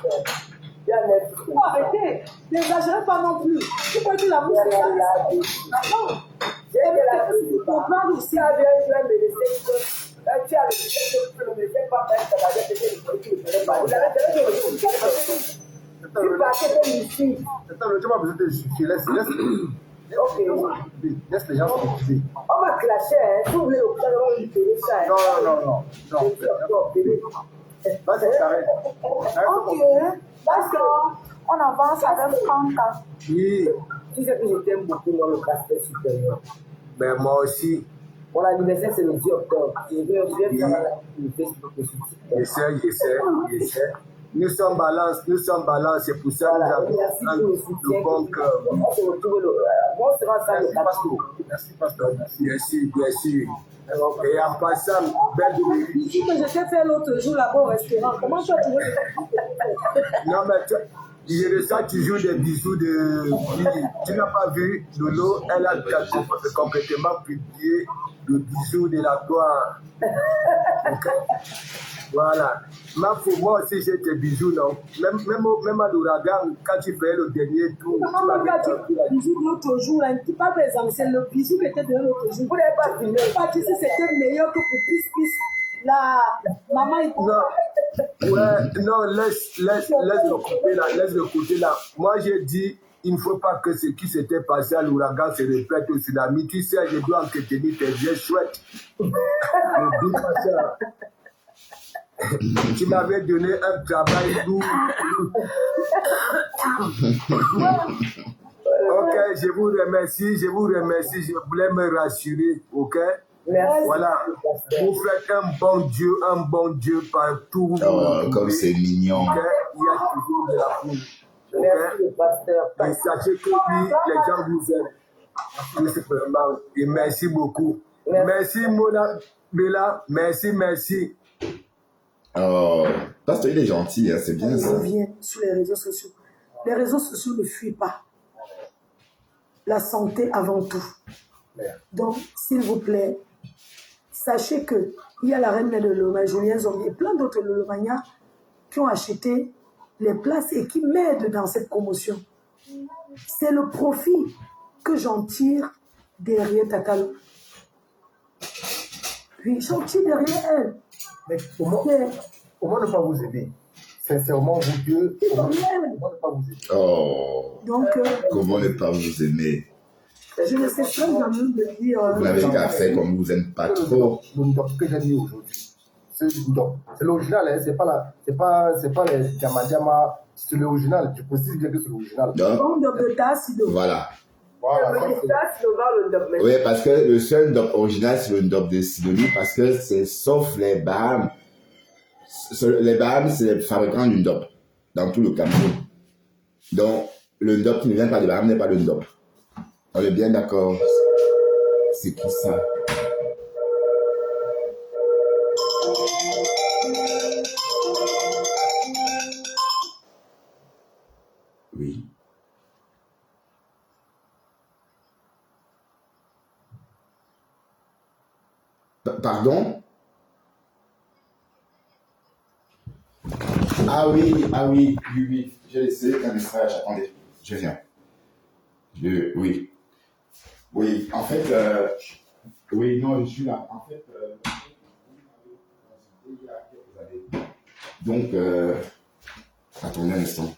Il y a des Il faut arrêter. N'exagérez pas non plus. Vous croyez que l'amour c'est ça? Non. J'ai de la Il faut comprendre aussi. Tu as bien joué me laisser que tu as le médecin que le médecin pas faire ça va être le pas. Vous avez déjà dit tu partais comme ici. Attends, tu m'as besoin de justifier. Laisse les gens se motiver. On m'a clashé, hein. Si vous voulez au cas où vous télé ça. Non. Vas-y, t'arrêtes. Ok, d'accord. On avance avec 30 ans. Oui, Tu sais que je t'aime beaucoup dans le café supérieur. mais moi aussi, Mon anniversaire c'est le 10 octobre. Je vais faire la Facebook aussi. j'essaie. Nous sommes balance, c'est pour ça Voilà, que nous merci pour avons le soutien. le bon cœur. On se retrouve moi, on sera ça le 4 jours. Merci, pasteur. Bien sûr. Et en passant, belle de Bisous que je t'ai fait l'autre jour là-bas au restaurant. Comment tu as trouvé? Non, mais je reçois toujours des bisous de Billy. Tu n'as pas vu Lolo, elle a complètement publié le bisou de la gloire. Okay? Voilà. Moi aussi, j'ai des bisous, non? Même à l'ouragan, quand tu fais le dernier tour, tu Maman, m'avais quand tu le bisou de l'autre jour, hein, tu pas par exemple, c'est le bisou qui était de l'autre jour. Vous n'avez pas filmé. Pas dit si c'était meilleur que pour Pis. La maman est non, laisse le côté là. Moi, j'ai dit, il ne faut pas que ce qui s'était passé à l'ouragan se répète au tsunami. Tu sais, je dois entretenir tes vieux chouettes. Ne dis pas ça. Tu m'avais donné un travail lourd. Ok, je vous remercie. Je voulais me rassurer, ok? Merci. Voilà, vous faites un bon Dieu partout où vous Oh, comme c'est mignon. ok? Il y a toujours de la foule, Merci ok? le pasteur. Et sachez que oui, les gens vous aiment, tout simplement. Et merci beaucoup. Merci Mona Bella, merci. Oh, parce qu'il est gentil, hein, c'est bien Je ça. reviens sur les réseaux sociaux. Les réseaux sociaux ne fuient pas. La santé avant tout. Donc, s'il vous plaît, sachez qu'il y a la reine de Loma, Julien Zombie et plein d'autres Lomania qui ont acheté les places et qui m'aident dans cette promotion. C'est le profit que j'en tire derrière Takalo. Puis j'en tire derrière elle. Mais comment ne pas vous aider? Sincèrement, vous deux, comment ne pas vous aider? Oh, Donc, comment ne pas vous aimer? je ne sais pas jamais de dire. Vous n'avez qu'à faire comme vous n'aimez pas trop. Le ndop que j'ai dit aujourd'hui, c'est ndop. C'est l'original, hein, c'est pas les Diama, c'est l'original. Je précise bien que c'est l'original. Donc, de tasse, voilà. Voilà, Le message, le document. Oui, parce que le seul ndop original, c'est le ndop de Sidonie, parce que c'est sauf les Bahamas. Les Bahamas, c'est les fabricants du ndop dans tout le Cameroun. Donc, le ndop qui ne vient pas des Bahamas n'est pas le ndop. On est bien d'accord. C'est qui ça? Oui. Pardon? Ah oui, j'ai laissé un message. Attendez, je viens. Oui. Oui, en fait, oui, non, je suis là. En fait, il y a quelques années. Donc, attendez un instant.